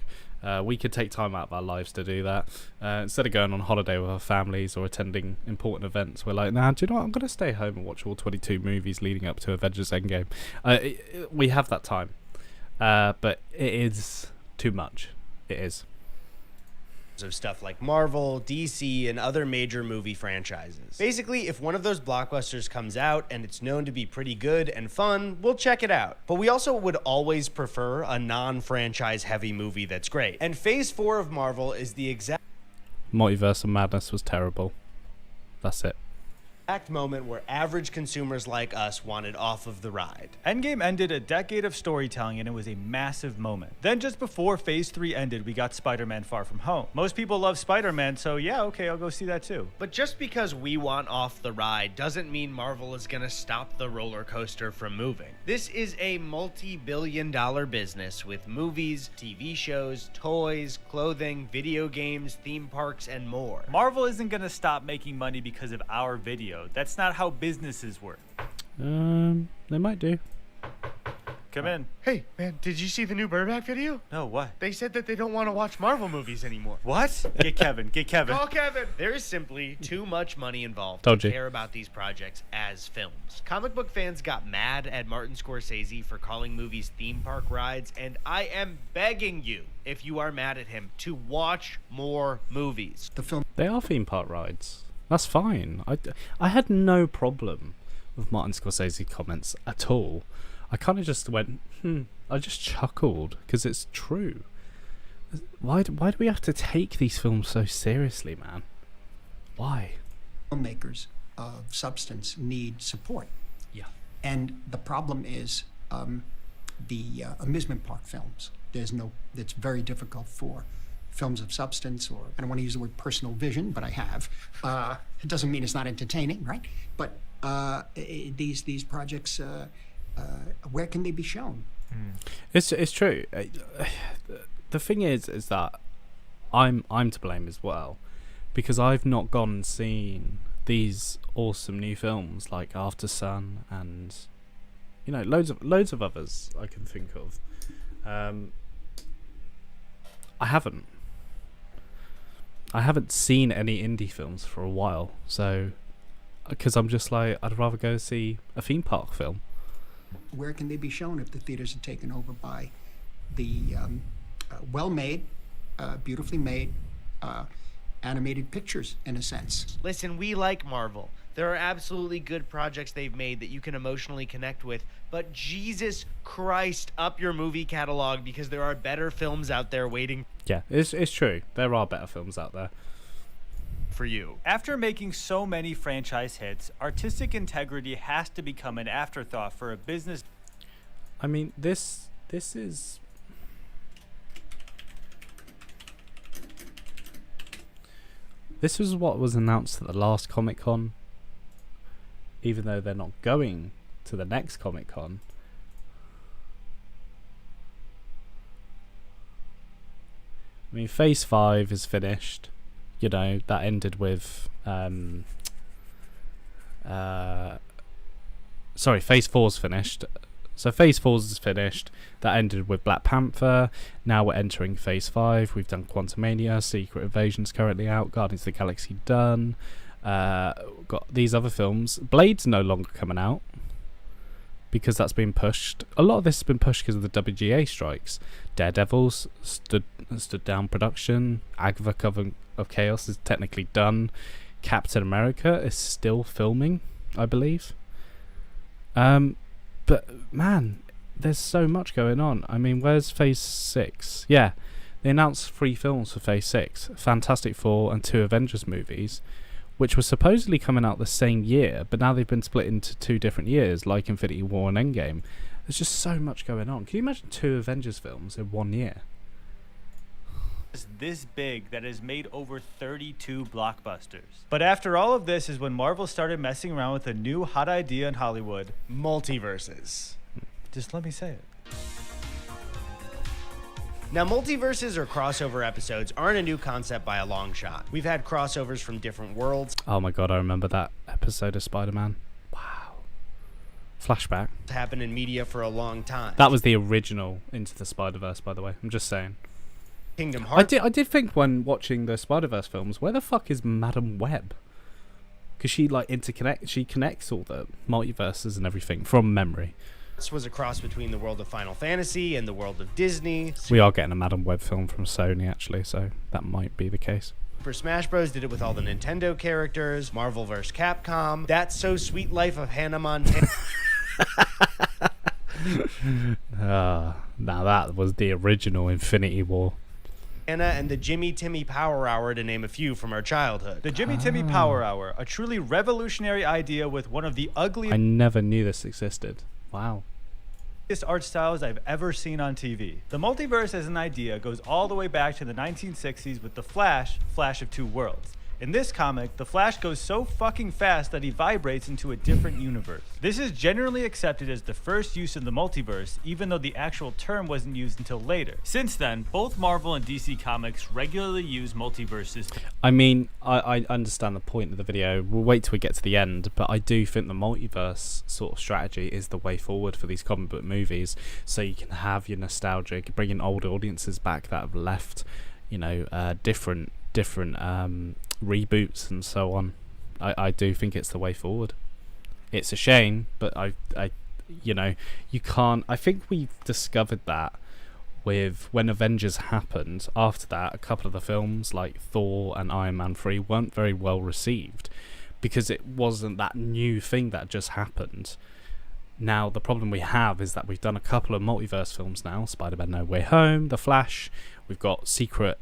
We could take time out of our lives to do that. Instead of going on holiday with our families or attending important events, we're like, nah, do you know what? I'm going to stay home and watch all 22 movies leading up to Avengers Endgame. We have that time. But it is too much. It is. Of stuff like Marvel, DC, and other major movie franchises. Basically, if one of those blockbusters comes out and it's known to be pretty good and fun, we'll check it out. But we also would always prefer a non-franchise heavy movie that's great. And Phase 4 of Marvel is the exact Multiverse of Madness was terrible. That's it. moment where average consumers like us wanted off of the ride. Endgame ended a decade of storytelling, and it was a massive moment. Then just before Phase 3 ended, we got Spider-Man Far From Home. Most people love Spider-Man, so yeah, okay, I'll go see that too. But just because we want off the ride doesn't mean Marvel is gonna stop the roller coaster from moving. This is a multi-billion-dollar business with movies, TV shows, toys, clothing, video games, theme parks, and more. Marvel isn't gonna stop making money because of our video. That's not how businesses work. They might do. Come in. Hey, man, did you see the new Burback video? No, what? They said that they don't want to watch Marvel movies anymore. What? Get Kevin. Get Kevin. Call Kevin. There is simply too much money involved Told to you. care about these projects as films. Comic book fans got mad at Martin Scorsese for calling movies theme park rides, and I am begging you, if you are mad at him, to watch more movies. The film. They are theme park rides. That's fine. I had no problem with Martin Scorsese comments at all. I kind of just went, I just chuckled because it's true. Why do we have to take these films so seriously, man? Why? Filmmakers of substance need support. Yeah. And the problem is the amusement park films. It's very difficult for films of substance, or I don't want to use the word personal vision, but I have. It doesn't mean it's not entertaining, right? But these projects, where can they be shown? It's true. The thing is that I'm to blame as well, because I've not gone and seen these awesome new films like After Sun and loads of others I can think of. I haven't seen any indie films for a while, so because I'm just like, I'd rather go see a theme park film. Where can they be shown if the theaters are taken over by the well-made, beautifully made animated pictures, in a sense? Listen, we like Marvel. There are absolutely good projects they've made that you can emotionally connect with, but Jesus Christ, up your movie catalog, because there are better films out there waiting. Yeah, it's true. There are better films out there for you. After making so many franchise hits, artistic integrity has to become an afterthought for a business. I mean, this is... This was what was announced at the last Comic-Con. Even though they're not going to the next Comic-Con. I mean, Phase 5 is finished. That ended with... Sorry, Phase 4's finished. So Phase 4 is finished. That ended with Black Panther. Now we're entering Phase 5. We've done Quantumania. Secret Invasion's currently out. Guardians of the Galaxy done. Got these other films. Blade's no longer coming out because that's been pushed. A lot of this has been pushed because of the WGA strikes. Daredevil's stood down production. Agva Coven of Chaos is technically done. Captain America is still filming, I believe. But man, there's so much going on. I mean, where's Phase 6? Yeah, they announced 3 films for Phase 6. Fantastic Four and 2 Avengers movies, which were supposedly coming out the same year, but now they've been split into 2 different years, like Infinity War and Endgame. There's just so much going on. Can you imagine 2 Avengers films in 1 year? This big that has made over 32 blockbusters. But after all of this is when Marvel started messing around with a new hot idea in Hollywood: multiverses. Just let me say it. Now, multiverses or crossover episodes aren't a new concept by a long shot. We've had crossovers from different worlds. Oh my god, I remember that episode of Spider-Man. Wow. Flashback. It's happened in media for a long time. That was the original Into the Spider-Verse, by the way. I'm just saying. Kingdom Hearts. I did think when watching the Spider-Verse films, where the fuck is Madam Web? Because she she connects all the multiverses and everything from memory. This was a cross between the world of Final Fantasy and the world of Disney. We are getting a Madam Web film from Sony, actually, so that might be the case. For Smash Bros. Did it with all the Nintendo characters. Marvel vs. Capcom. That's So Sweet Life of Hannah Montana. Now that was the original Infinity War. And the Jimmy Timmy Power Hour, to name a few from our childhood. The Jimmy Timmy Power Hour, a truly revolutionary idea with one of the ugliest I never knew this existed. Wow. art styles I've ever seen on TV. The multiverse as an idea goes all the way back to the 1960s with the Flash of Two Worlds. In this comic, the Flash goes so fucking fast that he vibrates into a different universe. This is generally accepted as the first use of the multiverse, even though the actual term wasn't used until later. Since then, both Marvel and DC Comics regularly use multiverses. I mean, I understand the point of the video. We'll wait till we get to the end, but I do think the multiverse sort of strategy is the way forward for these comic book movies, so you can have your nostalgia, bring in old audiences back that have left, you know, different reboots and so on. I do think it's the way forward. It's a shame, but I you know, you can't. I think we've discovered that with when Avengers happened. After that, a couple of the films like Thor and Iron Man 3 weren't very well received because it wasn't that new thing that just happened. Now the problem we have is that we've done a couple of multiverse films now: Spider-Man No Way Home, The Flash. We've got Secret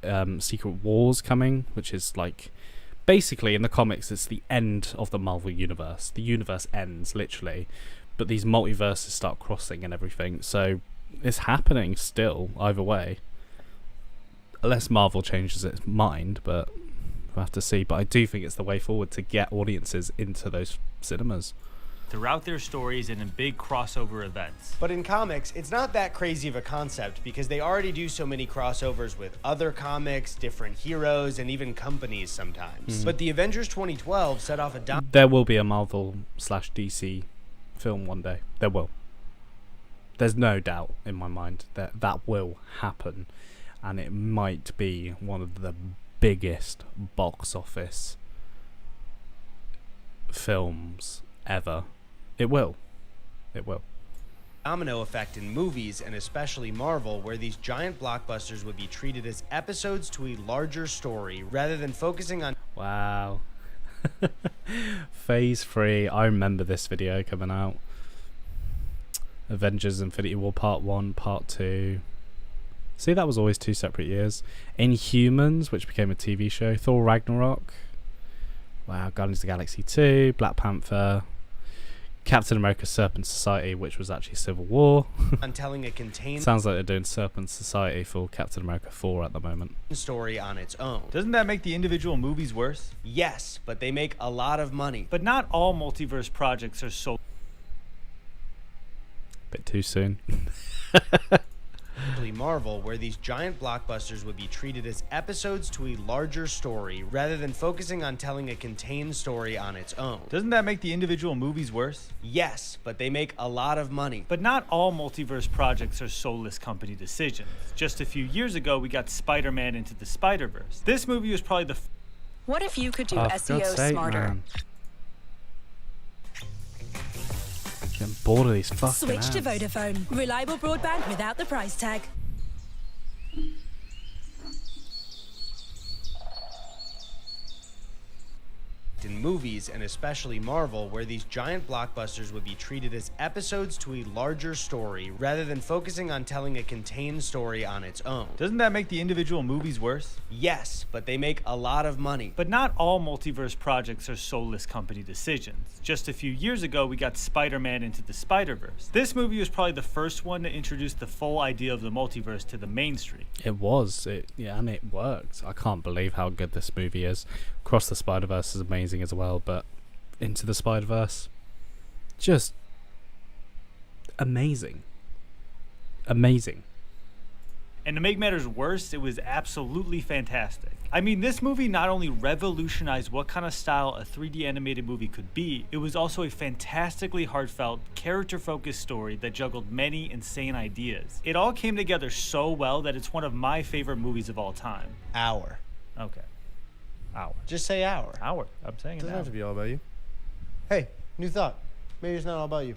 Wars coming, which is like, basically in the comics it's the end of the Marvel universe. The universe ends literally, but these multiverses start crossing and everything. So it's happening still either way, unless Marvel changes its mind, but we'll have to see. But I do think it's the way forward to get audiences into those cinemas throughout their stories and in big crossover events. But in comics, it's not that crazy of a concept because they already do so many crossovers with other comics, different heroes, and even companies sometimes. But the Avengers 2012 set off a There will be a Marvel/DC film one day. There will. There's no doubt in my mind that that will happen, and it might be one of the biggest box office films ever. It will. Domino effect in movies, and especially Marvel, where these giant blockbusters would be treated as episodes to a larger story rather than focusing on... Wow. Phase 3. I remember this video coming out. Avengers Infinity War Part 1, Part 2. See, that was always 2 separate years. Inhumans, which became a TV show. Thor Ragnarok. Wow. Guardians of the Galaxy 2. Black Panther. Captain America Serpent Society, which was actually Civil War. on telling a contained... Sounds like they're doing Serpent Society for Captain America 4 at the moment. ...story on its own. Doesn't that make the individual movies worse? Yes, but they make a lot of money. But not all multiverse projects are so... Bit too soon. Marvel, where these giant blockbusters would be treated as episodes to a larger story rather than focusing on telling a contained story on its own. Doesn't that make the individual movies worse? Yes, but they make a lot of money. But not all multiverse projects are soulless company decisions. Just a few years ago, we got Spider-Man Into the Spider-Verse. This movie was probably the... What if you could do SEO smarter? Man. Getting bored of these fucking Switch ads. to Vodafone. Reliable broadband without the price tag. in movies, and especially Marvel, where these giant blockbusters would be treated as episodes to a larger story rather than focusing on telling a contained story on its own. Doesn't that make the individual movies worse? Yes, but they make a lot of money. But not all multiverse projects are soulless company decisions. Just a few years ago, we got Spider-Man Into the Spider-Verse. This movie was probably the first one to introduce the full idea of the multiverse to the mainstream. It was, and it worked. I can't believe how good this movie is. Across the Spider-Verse is amazing as well, but Into the Spider-Verse, just amazing. Amazing. And to make matters worse, it was absolutely fantastic. I mean, this movie not only revolutionized what kind of style a 3D animated movie could be, it was also a fantastically heartfelt, character-focused story that juggled many insane ideas. It all came together so well that it's one of my favorite movies of all time. Hour. Okay. Hour. Just say hour. Hour. I'm saying it Doesn't now. have to be all about you. Hey, new thought. Maybe it's not all about you.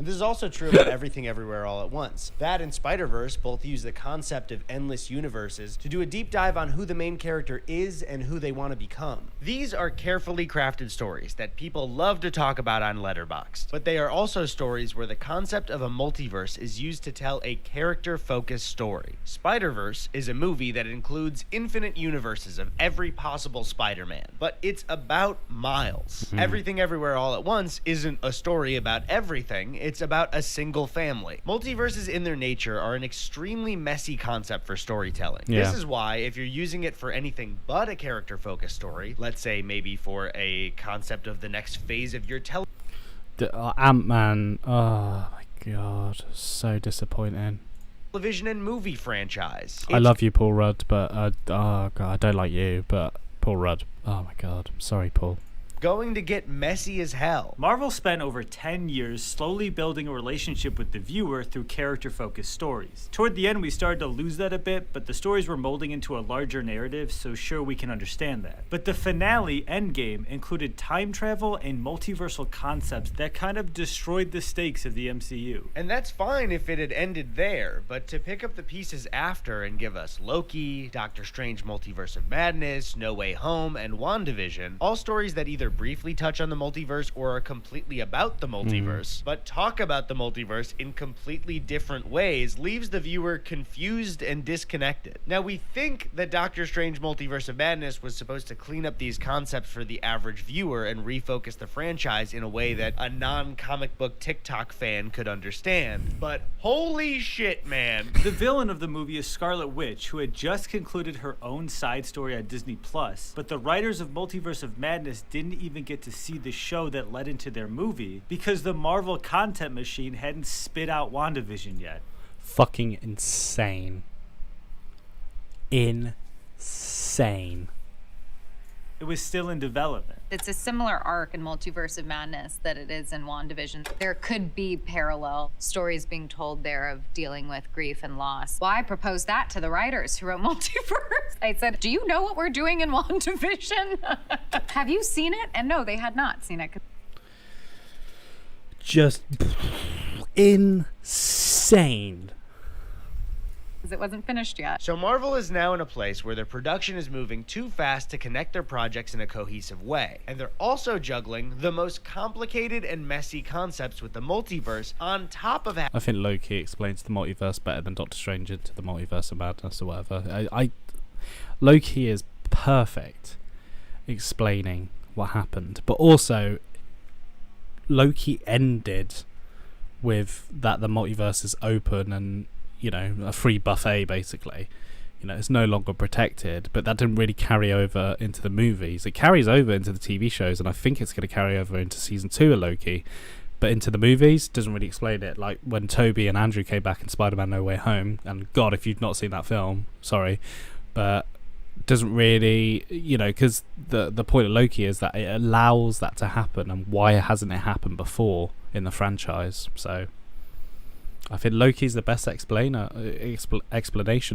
This is also true about Everything Everywhere All at Once. That and Spider-Verse both use the concept of endless universes to do a deep dive on who the main character is and who they want to become. These are carefully crafted stories that people love to talk about on Letterboxd, but they are also stories where the concept of a multiverse is used to tell a character-focused story. Spider-Verse is a movie that includes infinite universes of every possible Spider-Man, but it's about Miles. Everything Everywhere All at Once isn't a story about everything, it's about a single family. Multiverses in their nature are an extremely messy concept for storytelling. Yeah. This is why, if you're using it for anything but a character-focused story, let's say maybe for a concept of the next phase of your Ant-Man, oh my god, so disappointing. television and movie franchise. I love you, Paul Rudd, but oh god, I don't like you, but Paul Rudd, oh my god, I'm sorry, Paul. Going to get messy as hell. Marvel spent over 10 years slowly building a relationship with the viewer through character-focused stories. Toward the end, we started to lose that a bit, but the stories were molding into a larger narrative, so sure, we can understand that. But the finale, Endgame, included time travel and multiversal concepts that kind of destroyed the stakes of the MCU. And that's fine if it had ended there, but to pick up the pieces after and give us Loki, Doctor Strange Multiverse of Madness, No Way Home, and WandaVision, all stories that either briefly touch on the multiverse or are completely about the multiverse, but talk about the multiverse in completely different ways, leaves the viewer confused and disconnected. Now, we think that Doctor Strange Multiverse of Madness was supposed to clean up these concepts for the average viewer and refocus the franchise in a way that a non-comic book TikTok fan could understand, but holy shit, man. The villain of the movie is Scarlet Witch, who had just concluded her own side story on Disney+, but the writers of Multiverse of Madness didn't even get to see the show that led into their movie because the Marvel content machine hadn't spit out WandaVision yet. Fucking insane. Insane. It was still in development. It's a similar arc in Multiverse of Madness that it is in WandaVision. There could be parallel stories being told there of dealing with grief and loss. Well, I proposed that to the writers who wrote Multiverse. I said, do you know what we're doing in WandaVision? Have you seen it? And no, they had not seen it. Just insane. Because it wasn't finished yet. So Marvel is now in a place where their production is moving too fast to connect their projects in a cohesive way. And they're also juggling the most complicated and messy concepts with the multiverse on top of I think Loki explains the multiverse better than Doctor Strange into the Multiverse of Madness or whatever. Loki is perfect explaining what happened, but also Loki ended with that the multiverse is open and, you know, a free buffet basically. You know, it's no longer protected, but that didn't really carry over into the movies. It carries over into the TV shows, and I think it's going to carry over into season 2 of Loki, but into the movies doesn't really explain it. Like when Toby and Andrew came back in Spider-Man No Way Home, and God, if you've not seen that film, sorry, but doesn't really, you know, because the point of Loki is that it allows that to happen, and why hasn't it happened before in the franchise? So I think Loki's the best explanation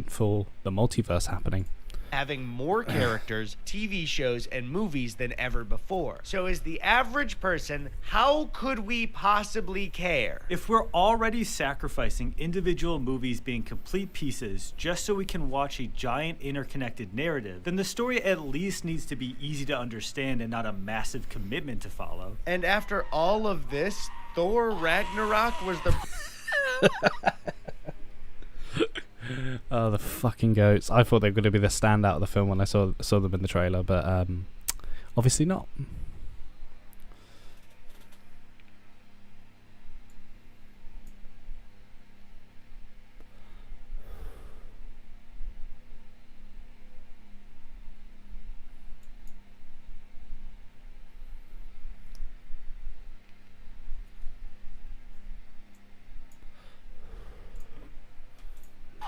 for the multiverse happening. having more characters, TV shows, and movies than ever before. So as the average person, how could we possibly care? If we're already sacrificing individual movies being complete pieces just so we can watch a giant interconnected narrative, then the story at least needs to be easy to understand and not a massive commitment to follow. And after all of this, Thor Ragnarok was the... Oh, the fucking goats. I thought they were going to be the standout of the film when I saw them in the trailer, but obviously not.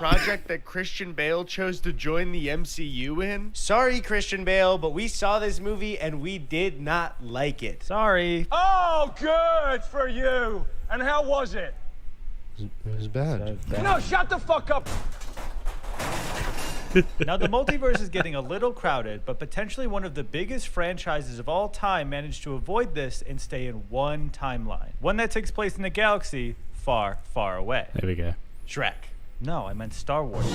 project that Christian Bale chose to join the MCU in? Sorry, Christian Bale, but we saw this movie and we did not like it. Sorry. Oh, good for you. And how was it? It was bad. No, shut the fuck up. Now, the multiverse is getting a little crowded, but potentially one of the biggest franchises of all time managed to avoid this and stay in one timeline. One that takes place in a galaxy far, far away. There we go. Shrek. No, I meant Star Wars.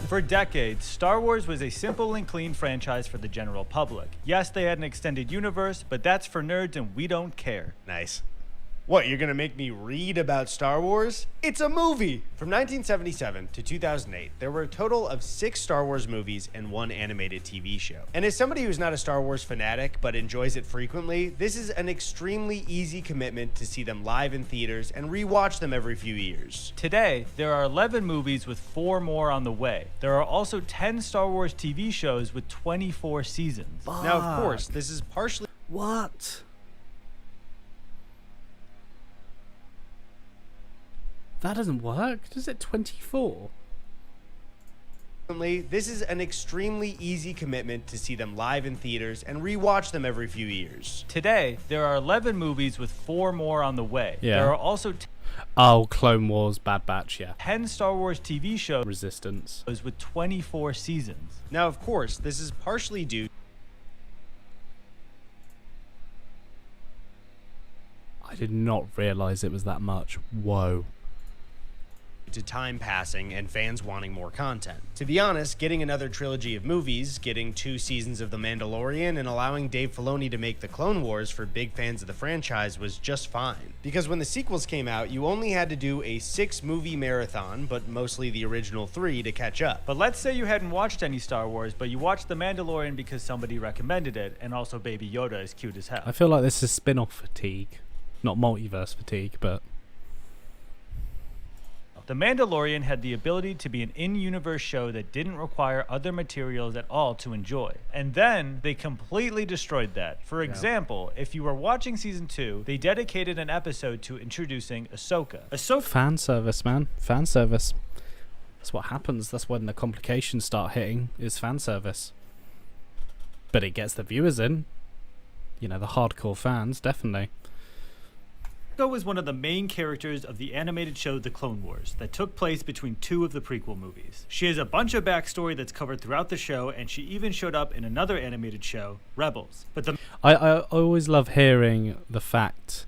For decades, Star Wars was a simple and clean franchise for the general public. Yes, they had an extended universe, but that's for nerds and we don't care. Nice. What, you're gonna make me read about Star Wars? It's a movie! From 1977 to 2008, there were a total of 6 Star Wars movies and 1 animated TV show. And as somebody who's not a Star Wars fanatic but enjoys it frequently, this is an extremely easy commitment to see them live in theaters and rewatch them every few years. Today, there are 11 movies with 4 more on the way. There are also 10 Star Wars TV shows with 24 seasons. Now, of course, this is partially... What? That doesn't work. Does it 24? This is an extremely easy commitment to see them live in theaters and rewatch them every few years. Today, there are 11 movies with 4 more on the way. Yeah. There are also Clone Wars, Bad Batch, yeah. 10 Star Wars TV shows Resistance with 24 seasons. Now, of course, this is partially due I did not realize it was that much. Whoa. to time passing and fans wanting more content. To be honest, getting another trilogy of movies, getting 2 seasons of The Mandalorian, and allowing Dave Filoni to make The Clone Wars for big fans of the franchise was just fine. Because when the sequels came out, you only had to do a 6-movie marathon, but mostly the original 3 to catch up. But let's say you hadn't watched any Star Wars, but you watched The Mandalorian because somebody recommended it, and also Baby Yoda is cute as hell. I feel like this is spin-off fatigue. Not multiverse fatigue, but... The Mandalorian had the ability to be an in-universe show that didn't require other materials at all to enjoy. And then they completely destroyed that. For example, if you were watching season 2, they dedicated an episode to introducing Ahsoka. Fan service, man. Fan service. That's what happens. That's when the complications start hitting, is fan service. But it gets the viewers in. You know, the hardcore fans, definitely. Ahsoka was one of the main characters of the animated show The Clone Wars that took place between 2 of the prequel movies. She has a bunch of backstory that's covered throughout the show, and she even showed up in another animated show, Rebels. But I always love hearing the fact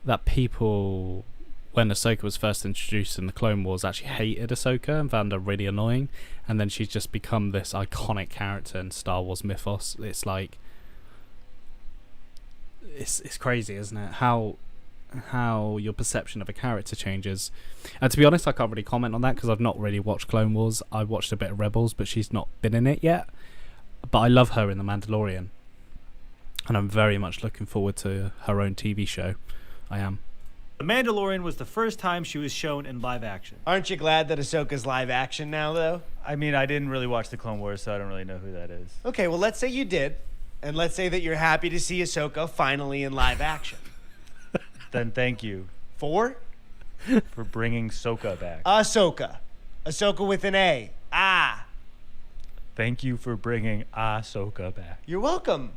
that people, when Ahsoka was first introduced in The Clone Wars, actually hated Ahsoka and found her really annoying, and then she's just become this iconic character in Star Wars mythos. It's like... It's crazy, isn't it? How your perception of a character changes. And to be honest, I can't really comment on that because I've not really watched Clone Wars. I watched a bit of Rebels, but she's not been in it yet. But I love her in The Mandalorian, and I'm very much looking forward to her own TV show. I am. The Mandalorian was the first time she was shown in live action. Aren't you glad that Ahsoka's live action now, though? I mean, I didn't really watch The Clone Wars, so I don't really know who that is. Okay, well, let's say you did, and let's say that you're happy to see Ahsoka finally in live action. Then thank you. For bringing Ahsoka back. Ahsoka. Ahsoka with an A. Ah. Thank you for bringing Ahsoka back. You're welcome.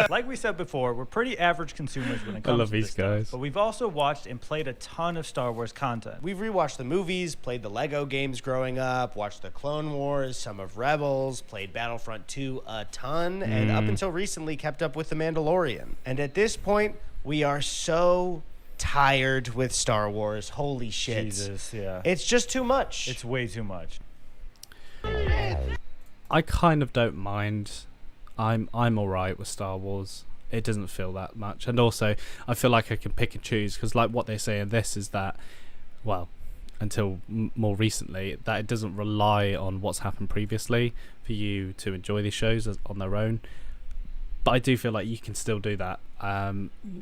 Like we said before, we're pretty average consumers when it comes love to this these stuff, guys. but we've also watched and played a ton of Star Wars content. We've rewatched the movies, played the Lego games growing up, watched the Clone Wars, some of Rebels, played Battlefront 2 a ton, and up until recently kept up with The Mandalorian. And at this point, we are so tired with Star Wars. Holy shit. Jesus, yeah. It's just too much. It's way too much. I kind of don't mind. I'm alright with Star Wars. It doesn't feel that much, and also I feel like I can pick and choose, because like what they say in this is that, well, until more recently, that it doesn't rely on what's happened previously for you to enjoy these shows on their own. But I do feel like you can still do that.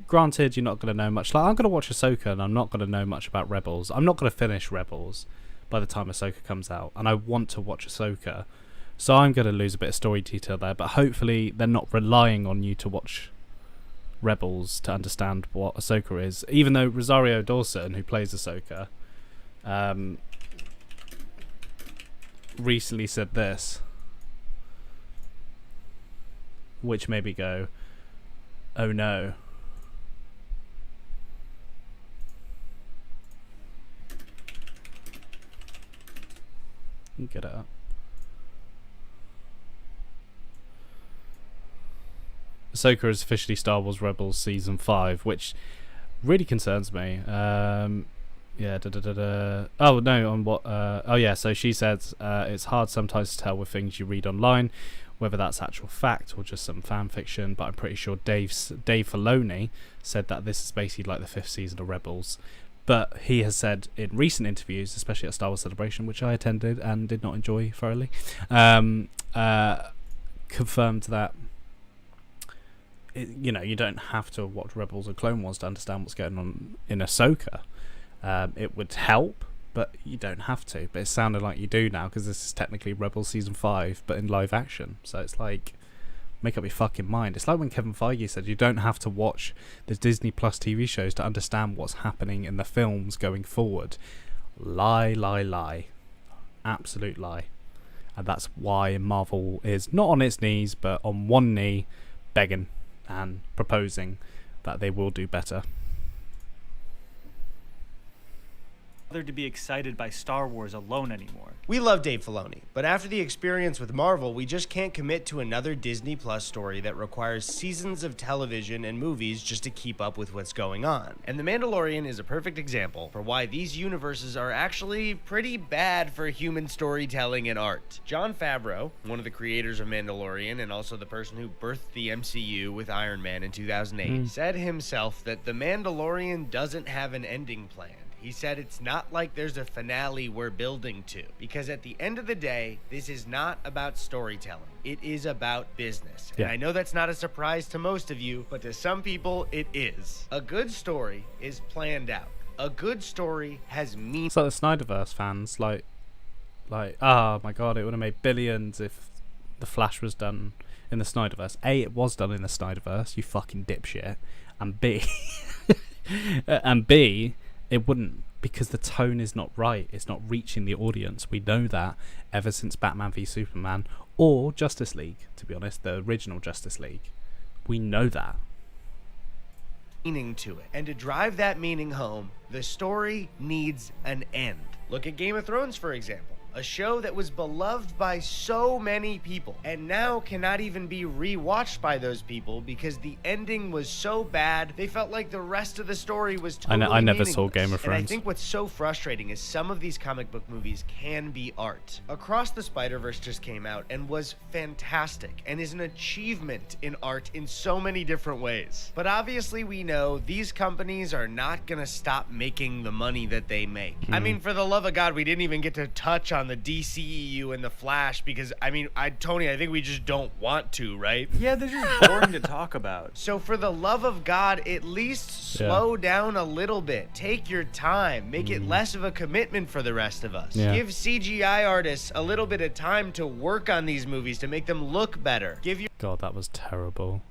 Granted, you're not going to know much. Like, I'm going to watch Ahsoka, and I'm not going to know much about Rebels. I'm not going to finish Rebels by the time Ahsoka comes out, and I want to watch Ahsoka. So I'm going to lose a bit of story detail there, but hopefully they're not relying on you to watch Rebels to understand what Ahsoka is. Even though Rosario Dawson, who plays Ahsoka, recently said this, which made me go, oh no. Get it up. Ahsoka is officially Star Wars Rebels Season 5, which really concerns me. Oh no, on what? Oh yeah, so she says it's hard sometimes to tell with things you read online whether that's actual fact or just some fan fiction, but I'm pretty sure Dave Filoni said that this is basically like the 5th season of Rebels. But he has said in recent interviews, especially at Star Wars Celebration, which I attended and did not enjoy thoroughly, confirmed that you don't have to watch Rebels or Clone Wars to understand what's going on in Ahsoka. It would help, but you don't have to. But it sounded like you do now, because this is technically Rebels Season 5, but in live action. So it's like, make up your fucking mind. It's like when Kevin Feige said you don't have to watch the Disney Plus TV shows to understand what's happening in the films going forward. Lie, lie, lie. Absolute lie. And that's why Marvel is not on its knees, but on one knee, begging and proposing that they will do better. To be excited by Star Wars alone anymore. We love Dave Filoni, but after the experience with Marvel, we just can't commit to another Disney Plus story that requires seasons of television and movies just to keep up with what's going on. And The Mandalorian is a perfect example for why these universes are actually pretty bad for human storytelling and art. Jon Favreau, one of the creators of Mandalorian and also the person who birthed the MCU with Iron Man in 2008, said himself that The Mandalorian doesn't have an ending plan. He said it's not like there's a finale we're building to, because at the end of the day, this is not about storytelling. It is about business. Yeah. And I know that's not a surprise to most of you, but to some people, it is. A good story is planned out. A good story has meaning. It's like the Snyderverse fans, like, oh my god, it would have made billions if The Flash was done in the Snyderverse. A, it was done in the Snyderverse, you fucking dipshit. And B, it wouldn't, because the tone is not right. It's not reaching the audience. We know that ever since Batman v Superman or Justice League, to be honest, the original Justice League. We know that. Meaning to it. And to drive that meaning home, the story needs an end. Look at Game of Thrones, for example. A show that was beloved by so many people and now cannot even be rewatched by those people because the ending was so bad they felt like the rest of the story was totally I never meaningless. saw Game of Thrones. And I think what's so frustrating is some of these comic book movies can be art. Across the Spider-Verse just came out and was fantastic and is an achievement in art in so many different ways. But obviously we know these companies are not gonna stop making the money that they make. I mean, for the love of God, we didn't even get to touch on the DCEU and the Flash because, Tony, I think we just don't want to, right? Yeah, they're just boring to talk about. So for the love of God, at least slow down a little bit. Take your time. Make it less of a commitment for the rest of us. Yeah. Give CGI artists a little bit of time to work on these movies to make them look better. Give your God, that was terrible.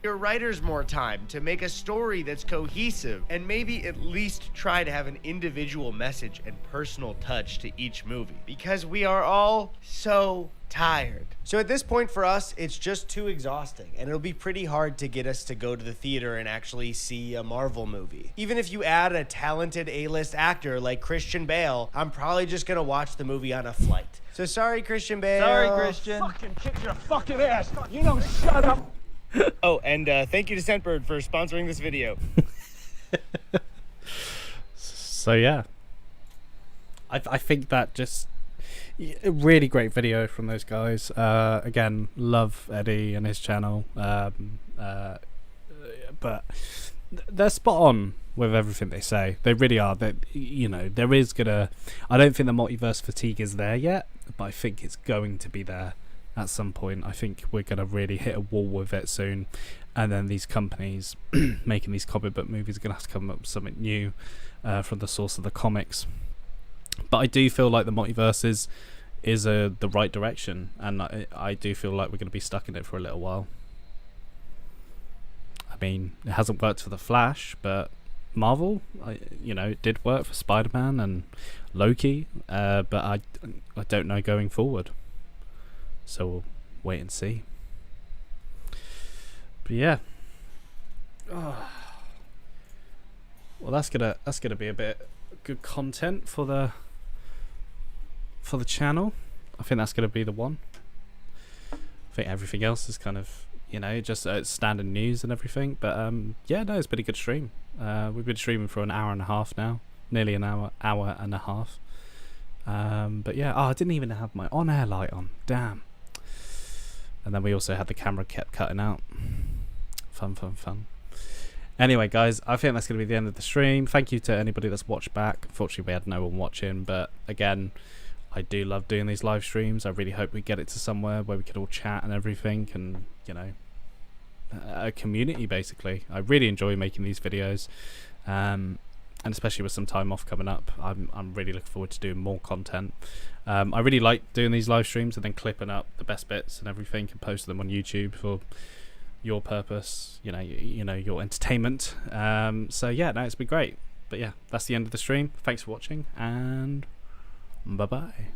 your writers more time to make a story that's cohesive, and maybe at least try to have an individual message and personal touch to each movie, because we are all so tired. So at this point for us, it's just too exhausting, and it'll be pretty hard to get us to go to the theater and actually see a Marvel movie. Even if you add a talented A-list actor like Christian Bale, I'm probably just gonna watch the movie on a flight. So sorry, Christian Bale. Sorry, Christian. Fucking kick your fucking ass. You know, shut up. Oh, and thank you to Scentbird for sponsoring this video. So yeah, I think that just a really great video from those guys. Again, love Eddie and his channel, but they're spot on with everything they say. They really are. That, you know, there is gonna. I don't think the multiverse fatigue is there yet, but I think it's going to be there at some point. I think we're gonna really hit a wall with it soon, and then these companies making these comic book movies are gonna have to come up with something new from the source of the comics. But I do feel like the multiverse is the right direction, and I do feel like we're going to be stuck in it for a little while. I mean, it hasn't worked for the Flash, but Marvel, it did work for Spider-Man and Loki, but I don't know going forward. So we'll wait and see. But yeah. Oh. Well, that's gonna be a bit good content for the channel. I think that's going to be the one. I think everything else is kind of, just standard news and everything. But yeah, no, it's been a good stream. We've been streaming for an hour and a half now, nearly an hour and a half. But yeah, I didn't even have my on-air light on. Damn. And then we also had the camera kept cutting out. Fun. Anyway, guys, I think that's going to be the end of the stream. Thank you to anybody that's watched back. Unfortunately, we had no one watching, but again, I do love doing these live streams. I really hope we get it to somewhere where we can all chat and everything, and a community basically. I really enjoy making these videos, and especially with some time off coming up, I'm really looking forward to doing more content. I really like doing these live streams and then clipping up the best bits and everything and posting them on YouTube for your purpose, your entertainment. So yeah, no, it's been great. But yeah, that's the end of the stream. Thanks for watching, and bye bye.